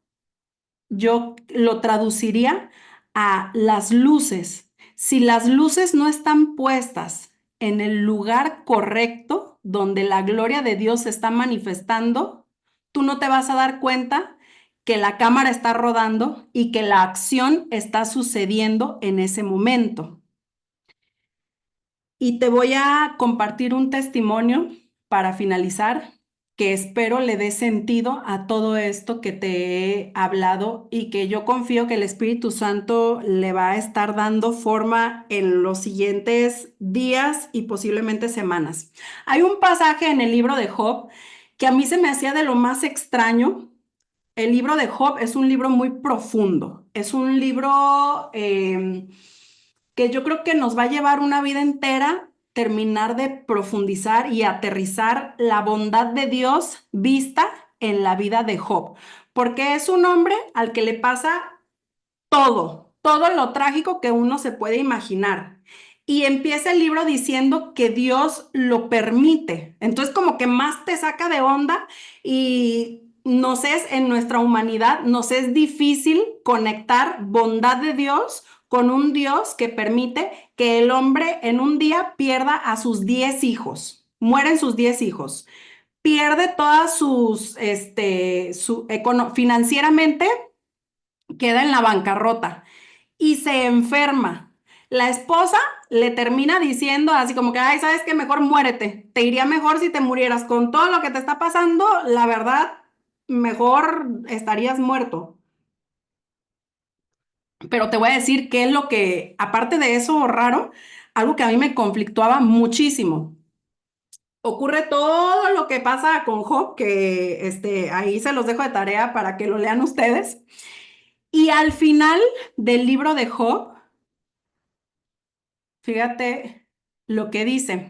yo lo traduciría a las luces. Si las luces no están puestas en el lugar correcto donde la gloria de Dios se está manifestando, tú no te vas a dar cuenta que la cámara está rodando y que la acción está sucediendo en ese momento. Y te voy a compartir un testimonio para finalizar, que espero le dé sentido a todo esto que te he hablado y que yo confío que el Espíritu Santo le va a estar dando forma en los siguientes días y posiblemente semanas. Hay un pasaje en el libro de Job que a mí se me hacía de lo más extraño. El libro de Job es un libro muy profundo, es un libro que yo creo que nos va a llevar una vida entera terminar de profundizar y aterrizar la bondad de Dios vista en la vida de Job, porque es un hombre al que le pasa todo lo trágico que uno se puede imaginar. Y empieza el libro diciendo que Dios lo permite. Entonces como que más te saca de onda y nos es, en nuestra humanidad, nos es difícil conectar bondad de Dios con un Dios que permite que el hombre en un día pierda a sus 10 hijos. Mueren sus 10 hijos. Pierde todas sus, financieramente queda en la bancarrota y se enferma. La esposa le termina diciendo así como que, ay, ¿sabes qué? Mejor muérete. Te iría mejor si te murieras con todo lo que te está pasando. La verdad, mejor estarías muerto. Pero te voy a decir qué es lo que, aparte de eso raro, algo que a mí me conflictuaba muchísimo. Ocurre todo lo que pasa con Job, que ahí se los dejo de tarea para que lo lean ustedes. Y al final del libro de Job, fíjate lo que dice.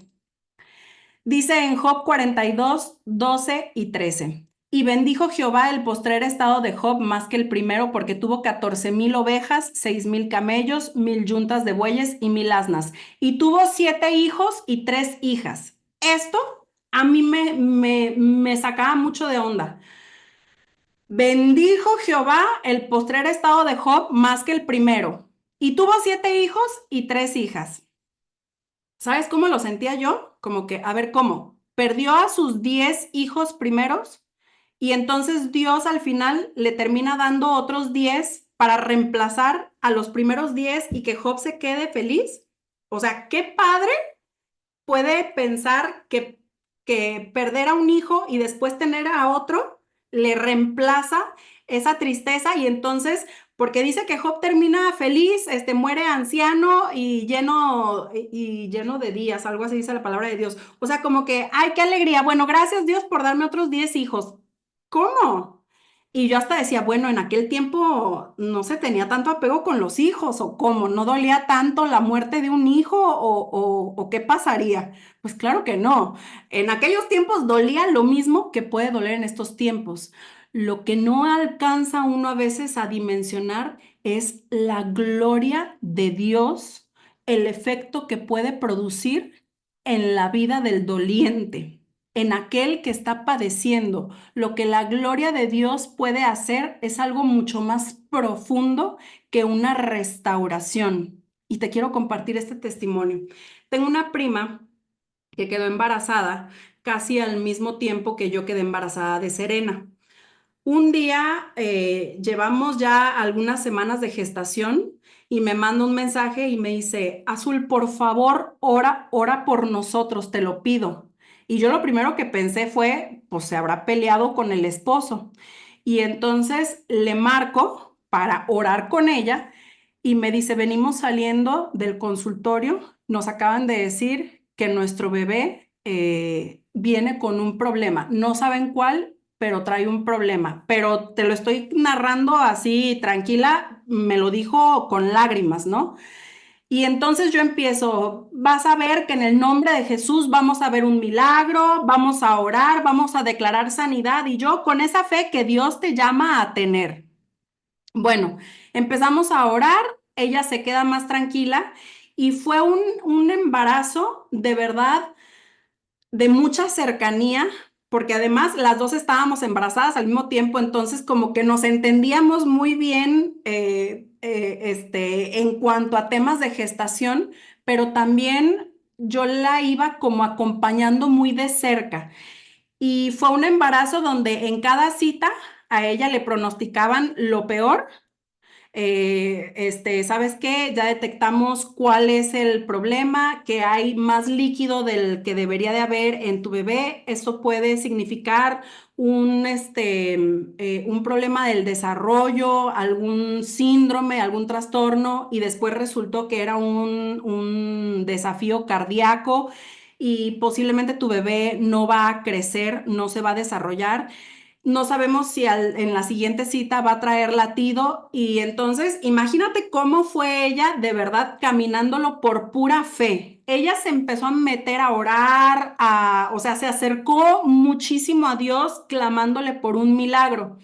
Dice en Job 42, 12 y 13. Y bendijo Jehová el postrer estado de Job más que el primero, porque tuvo 14,000 ovejas, 6,000 camellos, 1,000 yuntas de bueyes y 1,000 asnas. Y tuvo 7 hijos y 3 hijas. Esto a mí me sacaba mucho de onda. Bendijo Jehová el postrer estado de Job más que el primero. Y tuvo 7 hijos y 3 hijas. ¿Sabes cómo lo sentía yo? Como que, a ver, ¿cómo? Perdió a sus 10 hijos primeros y entonces Dios al final le termina dando otros 10 para reemplazar a los primeros 10 y que Job se quede feliz. O sea, qué padre puede pensar que perder a un hijo y después tener a otro le reemplaza esa tristeza y entonces, porque dice que Job termina feliz, muere anciano y lleno de días, algo así dice la palabra de Dios. O sea, como que, ay, qué alegría. Bueno, gracias Dios por darme otros 10 hijos. ¿Cómo? Y yo hasta decía, bueno, en aquel tiempo no se tenía tanto apego con los hijos o cómo, no dolía tanto la muerte de un hijo o qué pasaría. Pues claro que no. En aquellos tiempos dolía lo mismo que puede doler en estos tiempos. Lo que no alcanza uno a veces a dimensionar es la gloria de Dios, el efecto que puede producir en la vida del doliente, en aquel que está padeciendo. Lo que la gloria de Dios puede hacer es algo mucho más profundo que una restauración. Y te quiero compartir este testimonio. Tengo una prima que quedó embarazada casi al mismo tiempo que yo quedé embarazada de Serena. Un día llevamos ya algunas semanas de gestación y me manda un mensaje y me dice, Azul, por favor, ora, ora por nosotros, te lo pido. Y yo lo primero que pensé fue, pues se habrá peleado con el esposo. Y entonces le marco para orar con ella y me dice, venimos saliendo del consultorio, nos acaban de decir que nuestro bebé viene con un problema. No saben cuál, pero trae un problema. Pero te lo estoy narrando así tranquila, me lo dijo con lágrimas, ¿no? Y entonces yo empiezo, vas a ver que en el nombre de Jesús vamos a ver un milagro, vamos a orar, vamos a declarar sanidad y yo con esa fe que Dios te llama a tener. Bueno, empezamos a orar, ella se queda más tranquila y fue un embarazo de verdad de mucha cercanía, porque además las dos estábamos embarazadas al mismo tiempo, entonces como que nos entendíamos muy bien en cuanto a temas de gestación, pero también yo la iba como acompañando muy de cerca. Y fue un embarazo donde en cada cita a ella le pronosticaban lo peor. ¿Sabes qué? Ya detectamos cuál es el problema, que hay más líquido del que debería de haber en tu bebé. Eso puede significar un problema del desarrollo, algún síndrome, algún trastorno, y después resultó que era un desafío cardíaco y posiblemente tu bebé no va a crecer, no se va a desarrollar. No sabemos si en la siguiente cita va a traer latido y entonces imagínate cómo fue ella de verdad caminándolo por pura fe. Ella se empezó a meter a orar, o sea, se acercó muchísimo a Dios clamándole por un milagro.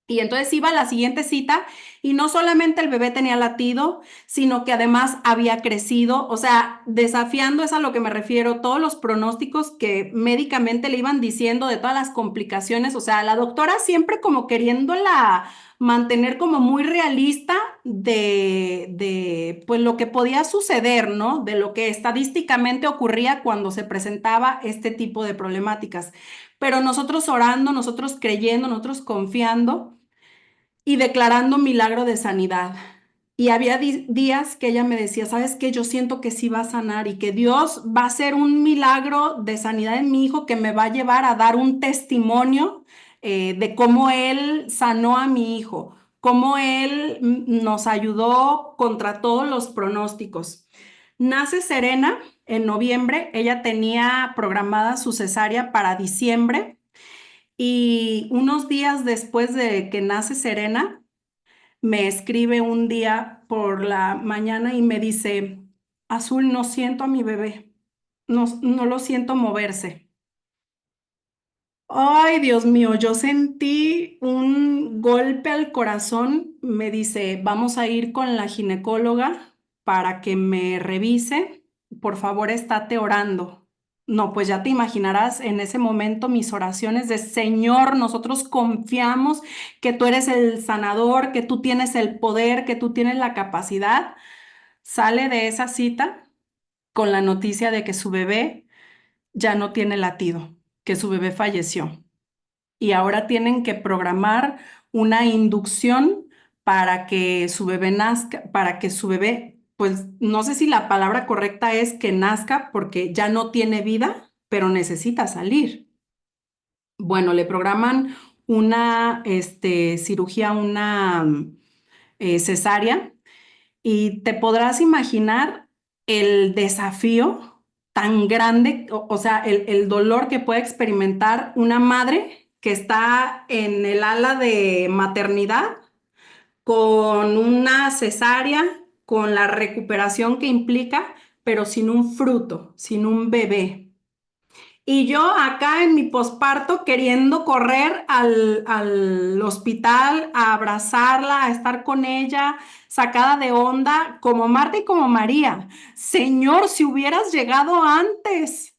Y entonces iba a la siguiente cita y no solamente el bebé tenía latido, sino que además había crecido, o sea, desafiando es a lo que me refiero, todos los pronósticos que médicamente le iban diciendo de todas las complicaciones, o sea, la doctora siempre como queriéndola mantener como muy realista de pues lo que podía suceder, ¿no? De lo que estadísticamente ocurría cuando se presentaba este tipo de problemáticas. Pero nosotros orando, nosotros creyendo, nosotros confiando y declarando milagro de sanidad. Y había días que ella me decía, ¿sabes qué? Yo siento que sí va a sanar y que Dios va a hacer un milagro de sanidad en mi hijo que me va a llevar a dar un testimonio de cómo Él sanó a mi hijo, cómo Él nos ayudó contra todos los pronósticos. Nace Serena en noviembre, ella tenía programada su cesárea para diciembre y unos días después de que nace Serena, me escribe un día por la mañana y me dice, Azul, no siento a mi bebé, no, no lo siento moverse. Ay, Dios mío, yo sentí un golpe al corazón. Me dice, vamos a ir con la ginecóloga para que me revise. Por favor, estate orando. No, pues ya te imaginarás en ese momento mis oraciones de Señor, nosotros confiamos que tú eres el sanador, que tú tienes el poder, que tú tienes la capacidad. Sale de esa cita con la noticia de que su bebé ya no tiene latido, que su bebé falleció y ahora tienen que programar una inducción para que su bebé nazca, para que su bebé, pues no sé si la palabra correcta es que nazca porque ya no tiene vida, pero necesita salir. Bueno, le programan una cirugía, una cesárea, y te podrás imaginar el desafío tan grande, o sea, el dolor que puede experimentar una madre que está en el ala de maternidad con una cesárea, con la recuperación que implica, pero sin un fruto, sin un bebé. Y yo acá en mi posparto queriendo correr al hospital a abrazarla, a estar con ella, sacada de onda, como Marta y como María. Señor, si hubieras llegado antes.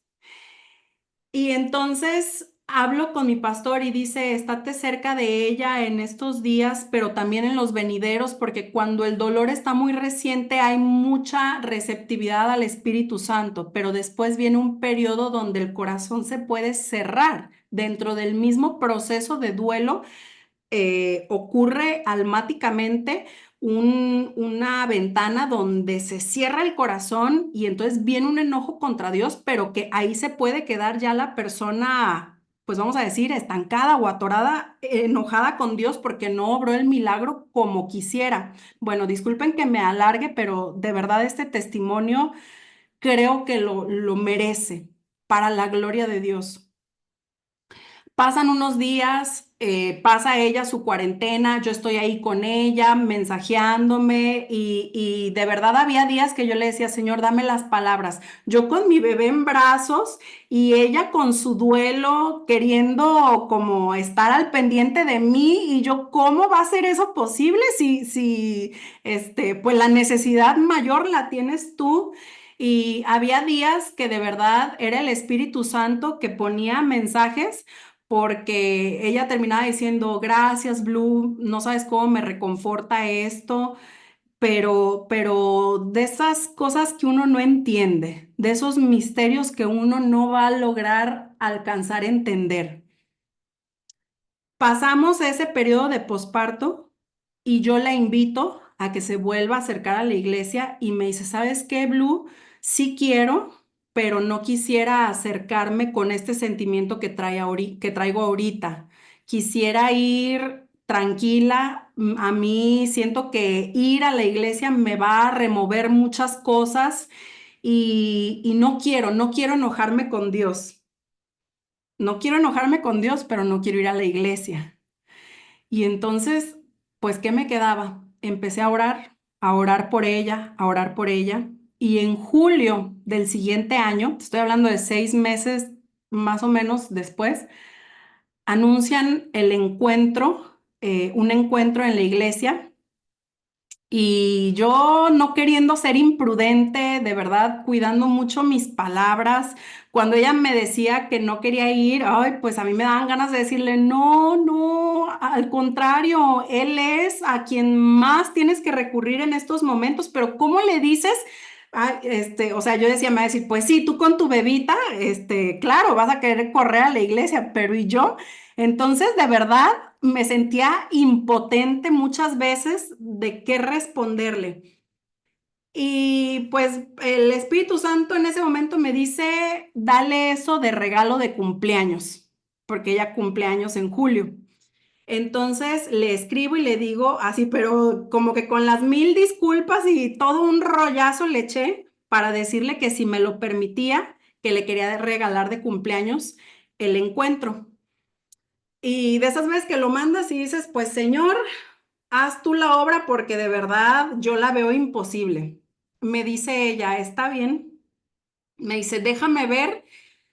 Y entonces hablo con mi pastor y dice, estate cerca de ella en estos días, pero también en los venideros, porque cuando el dolor está muy reciente hay mucha receptividad al Espíritu Santo, pero después viene un periodo donde el corazón se puede cerrar dentro del mismo proceso de duelo. Ocurre almáticamente una ventana donde se cierra el corazón y entonces viene un enojo contra Dios, pero que ahí se puede quedar ya la persona, pues vamos a decir, estancada o atorada, enojada con Dios porque no obró el milagro como quisiera. Bueno, disculpen que me alargue, pero de verdad este testimonio creo que lo merece para la gloria de Dios. Pasan unos días, pasa ella su cuarentena, yo estoy ahí con ella, mensajeándome y de verdad había días que yo le decía, Señor, dame las palabras. Yo con mi bebé en brazos y ella con su duelo, queriendo como estar al pendiente de mí y yo, ¿cómo va a ser eso posible si pues la necesidad mayor la tienes tú? Y había días que de verdad era el Espíritu Santo que ponía mensajes porque ella terminaba diciendo, gracias, Blue, no sabes cómo me reconforta esto, pero de esas cosas que uno no entiende, de esos misterios que uno no va a lograr alcanzar a entender. Pasamos ese periodo de posparto y yo la invito a que se vuelva a acercar a la iglesia y me dice, ¿sabes qué, Blue? Sí quiero, pero no quisiera acercarme con este sentimiento que traigo ahorita. Quisiera ir tranquila. A mí siento que ir a la iglesia me va a remover muchas cosas y no quiero enojarme con Dios. No quiero enojarme con Dios, pero no quiero ir a la iglesia. Y entonces, pues, ¿qué me quedaba? Empecé a orar por ella, a orar por ella. Y en julio del siguiente año, te estoy hablando de 6 meses más o menos después, anuncian el encuentro, un encuentro en la iglesia y yo no queriendo ser imprudente, de verdad, cuidando mucho mis palabras, cuando ella me decía que no quería ir, ay, pues a mí me daban ganas de decirle, no, no, al contrario, él es a quien más tienes que recurrir en estos momentos, pero ¿cómo le dices? Ay, o sea, yo decía, me va a decir, pues sí, tú con tu bebita, claro, vas a querer correr a la iglesia, pero ¿y yo? Entonces, de verdad, me sentía impotente muchas veces de qué responderle. Y pues el Espíritu Santo en ese momento me dice, dale eso de regalo de cumpleaños, porque ella cumpleaños en julio. Entonces le escribo y le digo así, pero como que con las mil disculpas y todo un rollazo le eché para decirle que si me lo permitía, que le quería regalar de cumpleaños el encuentro. Y de esas veces que lo mandas y dices, pues Señor, haz tú la obra porque de verdad yo la veo imposible. Me dice ella, está bien. Me dice, déjame ver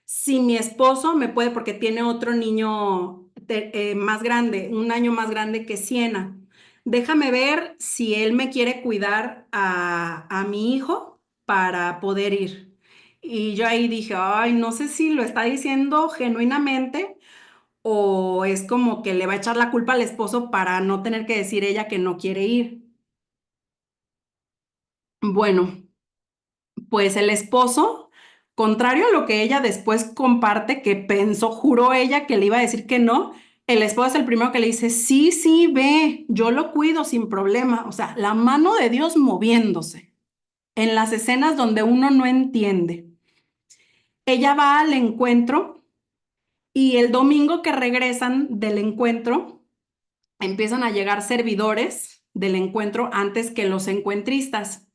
si mi esposo me puede, porque tiene otro niño más grande, un año más grande que Siena. Déjame ver si él me quiere cuidar a mi hijo para poder ir. Y yo ahí dije, ay, no sé si lo está diciendo genuinamente o es como que le va a echar la culpa al esposo para no tener que decir ella que no quiere ir. Bueno, pues el esposo, contrario a lo que ella después comparte, que pensó, juró ella que le iba a decir que no, el esposo es el primero que le dice, sí, sí, ve, yo lo cuido sin problema. O sea, la mano de Dios moviéndose en las escenas donde uno no entiende. Ella va al encuentro y el domingo que regresan del encuentro, empiezan a llegar servidores del encuentro antes que los encuentristas.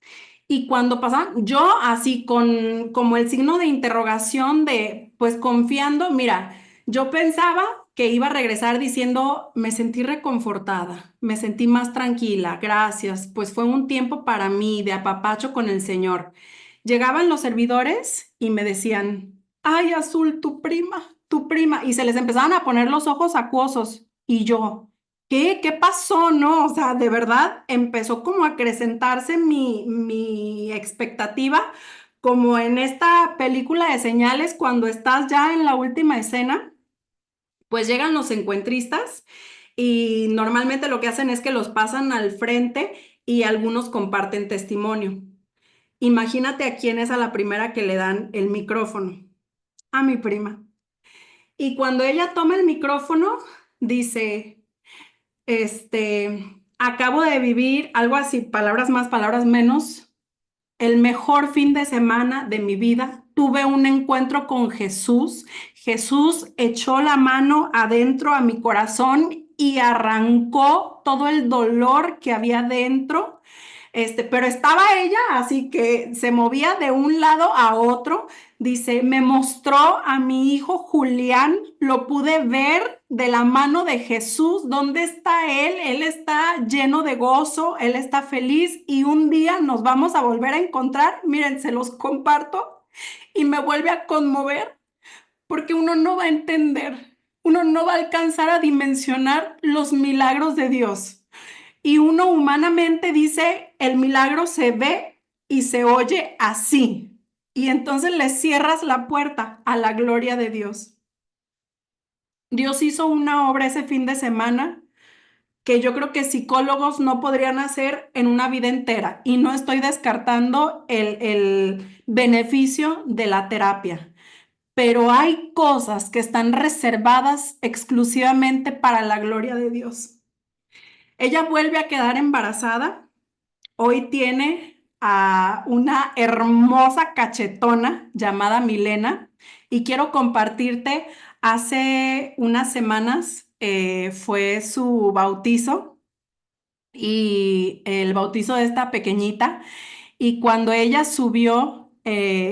Y cuando pasa, yo así con como el signo de interrogación de, pues confiando, mira, yo pensaba que iba a regresar diciendo, me sentí reconfortada, me sentí más tranquila, gracias, pues fue un tiempo para mí de apapacho con el Señor. Llegaban los servidores y me decían, ay, Azul, tu prima, y se les empezaban a poner los ojos acuosos. Y yo, ¿qué? ¿Qué pasó? No, o sea, de verdad empezó como a acrecentarse mi expectativa, como en esta película de señales, cuando estás ya en la última escena Pues llegan los encuentristas y normalmente lo que hacen es que los pasan al frente y algunos comparten testimonio. Imagínate a quién es a la primera que le dan el micrófono. A mi prima. Y cuando ella toma el micrófono, dice, acabo de vivir algo así, palabras más, palabras menos, el mejor fin de semana de mi vida. Tuve un encuentro con Jesús. Jesús echó la mano adentro a mi corazón y arrancó todo el dolor que había dentro. Pero estaba ella, así que se movía de un lado a otro. Dice, me mostró a mi hijo Julián, lo pude ver de la mano de Jesús. ¿Dónde está él? Él está lleno de gozo, él está feliz y un día nos vamos a volver a encontrar. Miren, se los comparto y me vuelve a conmover porque uno no va a entender, uno no va a alcanzar a dimensionar los milagros de Dios. Y uno humanamente dice, el milagro se ve y se oye así. Y entonces le cierras la puerta a la gloria de Dios. Dios hizo una obra ese fin de semana que yo creo que psicólogos no podrían hacer en una vida entera. Y no estoy descartando el beneficio de la terapia. Pero hay cosas que están reservadas exclusivamente para la gloria de Dios. Ella vuelve a quedar embarazada. Hoy tiene a una hermosa cachetona llamada Milena y quiero compartirte, hace unas semanas fue su bautizo y el bautizo de esta pequeñita y cuando ella subió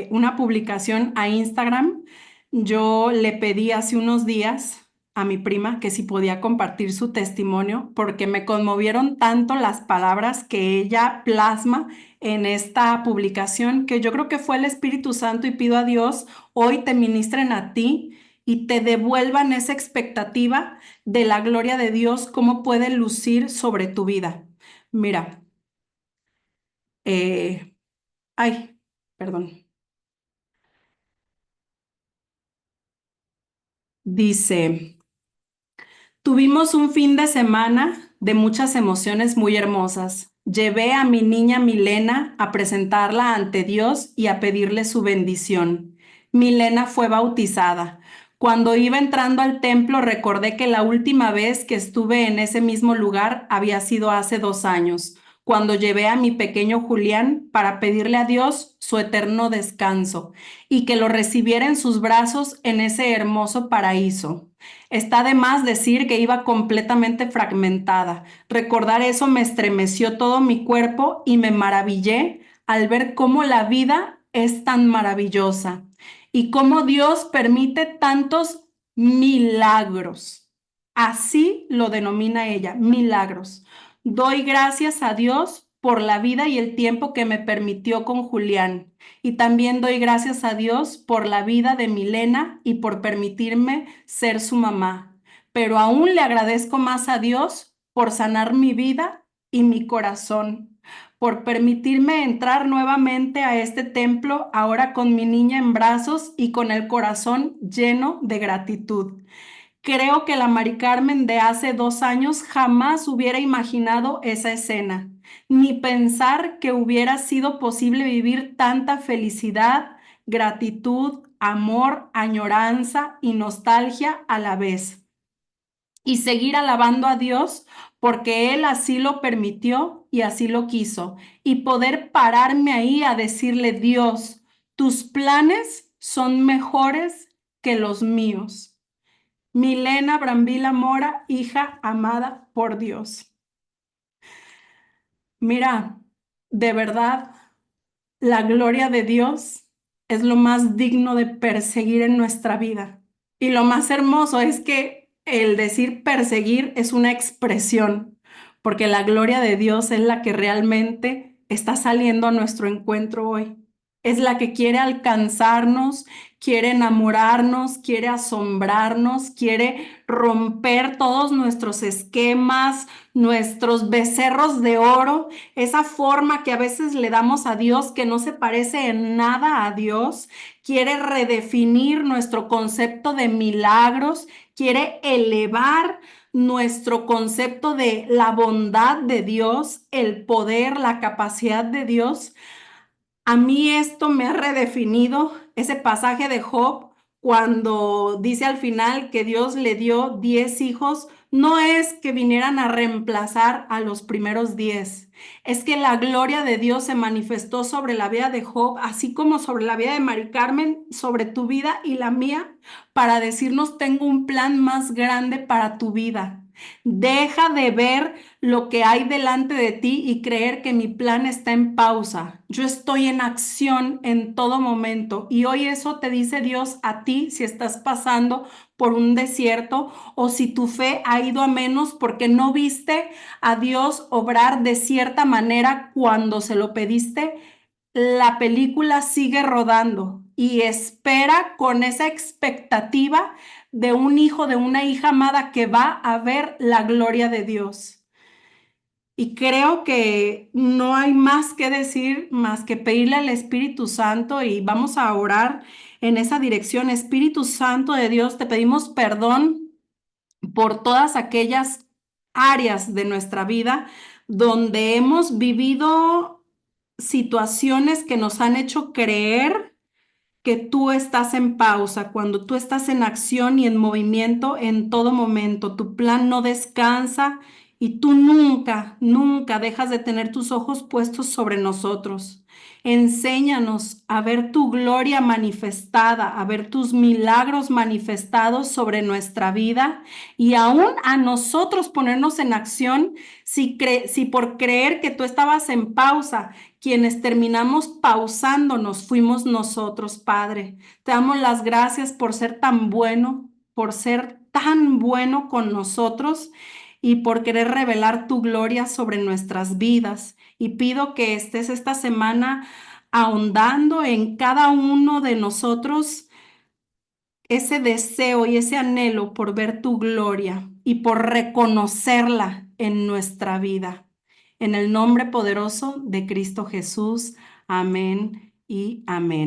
una publicación a Instagram, yo le pedí hace unos días a mi prima que si podía compartir su testimonio porque me conmovieron tanto las palabras que ella plasma en esta publicación que yo creo que fue el Espíritu Santo y pido a Dios hoy te ministren a ti y te devuelvan esa expectativa de la gloria de Dios, cómo puede lucir sobre tu vida. Mira, eh, ay, perdón. Dice, tuvimos un fin de semana de muchas emociones muy hermosas. Llevé a mi niña Milena a presentarla ante Dios y a pedirle su bendición. Milena fue bautizada. Cuando iba entrando al templo recordé que la última vez que estuve en ese mismo lugar había sido hace 2 años, cuando llevé a mi pequeño Julián para pedirle a Dios su eterno descanso y que lo recibiera en sus brazos en ese hermoso paraíso. Está de más decir que iba completamente fragmentada. Recordar eso me estremeció todo mi cuerpo y me maravillé al ver cómo la vida es tan maravillosa y cómo Dios permite tantos milagros. Así lo denomina ella, milagros. Doy gracias a Dios por la vida y el tiempo que me permitió con Julián. Y también doy gracias a Dios por la vida de Milena y por permitirme ser su mamá. Pero aún le agradezco más a Dios por sanar mi vida y mi corazón, por permitirme entrar nuevamente a este templo ahora con mi niña en brazos y con el corazón lleno de gratitud. Creo que la Mari Carmen de hace 2 años jamás hubiera imaginado esa escena, ni pensar que hubiera sido posible vivir tanta felicidad, gratitud, amor, añoranza y nostalgia a la vez. Y seguir alabando a Dios porque Él así lo permitió y así lo quiso. Y poder pararme ahí a decirle, Dios, tus planes son mejores que los míos. Milena Brambila Mora, hija amada por Dios. Mira, de verdad, la gloria de Dios es lo más digno de perseguir en nuestra vida. Y lo más hermoso es que el decir perseguir es una expresión, porque la gloria de Dios es la que realmente está saliendo a nuestro encuentro hoy. Es la que quiere alcanzarnos, quiere enamorarnos, quiere asombrarnos, quiere romper todos nuestros esquemas, nuestros becerros de oro, esa forma que a veces le damos a Dios que no se parece en nada a Dios. Quiere redefinir nuestro concepto de milagros, quiere elevar nuestro concepto de la bondad de Dios, el poder, la capacidad de Dios. A mí esto me ha redefinido ese pasaje de Job cuando dice al final que Dios le dio 10 hijos. No es que vinieran a reemplazar a los primeros 10, es que la gloria de Dios se manifestó sobre la vida de Job, así como sobre la vida de Mari Carmen, sobre tu vida y la mía, para decirnos: tengo un plan más grande para tu vida. Deja de ver lo que hay delante de ti y creer que mi plan está en pausa. Yo estoy en acción en todo momento, y hoy eso te dice Dios a ti si estás pasando por un desierto o si tu fe ha ido a menos porque no viste a Dios obrar de cierta manera cuando se lo pediste. La película sigue rodando y espera con esa expectativa de un hijo, de una hija amada que va a ver la gloria de Dios. Y creo que no hay más que decir, más que pedirle al Espíritu Santo, y vamos a orar en esa dirección. Espíritu Santo de Dios, te pedimos perdón por todas aquellas áreas de nuestra vida donde hemos vivido situaciones que nos han hecho creer que tú estás en pausa, cuando tú estás en acción y en movimiento en todo momento. Tu plan no descansa y tú nunca, nunca dejas de tener tus ojos puestos sobre nosotros. Enséñanos a ver tu gloria manifestada, a ver tus milagros manifestados sobre nuestra vida, y aún a nosotros ponernos en acción si por creer que tú estabas en pausa, quienes terminamos pausándonos fuimos nosotros, Padre. Te damos las gracias por ser tan bueno, por ser tan bueno con nosotros y por querer revelar tu gloria sobre nuestras vidas. Y pido que estés esta semana ahondando en cada uno de nosotros ese deseo y ese anhelo por ver tu gloria y por reconocerla en nuestra vida. En el nombre poderoso de Cristo Jesús. Amén y amén.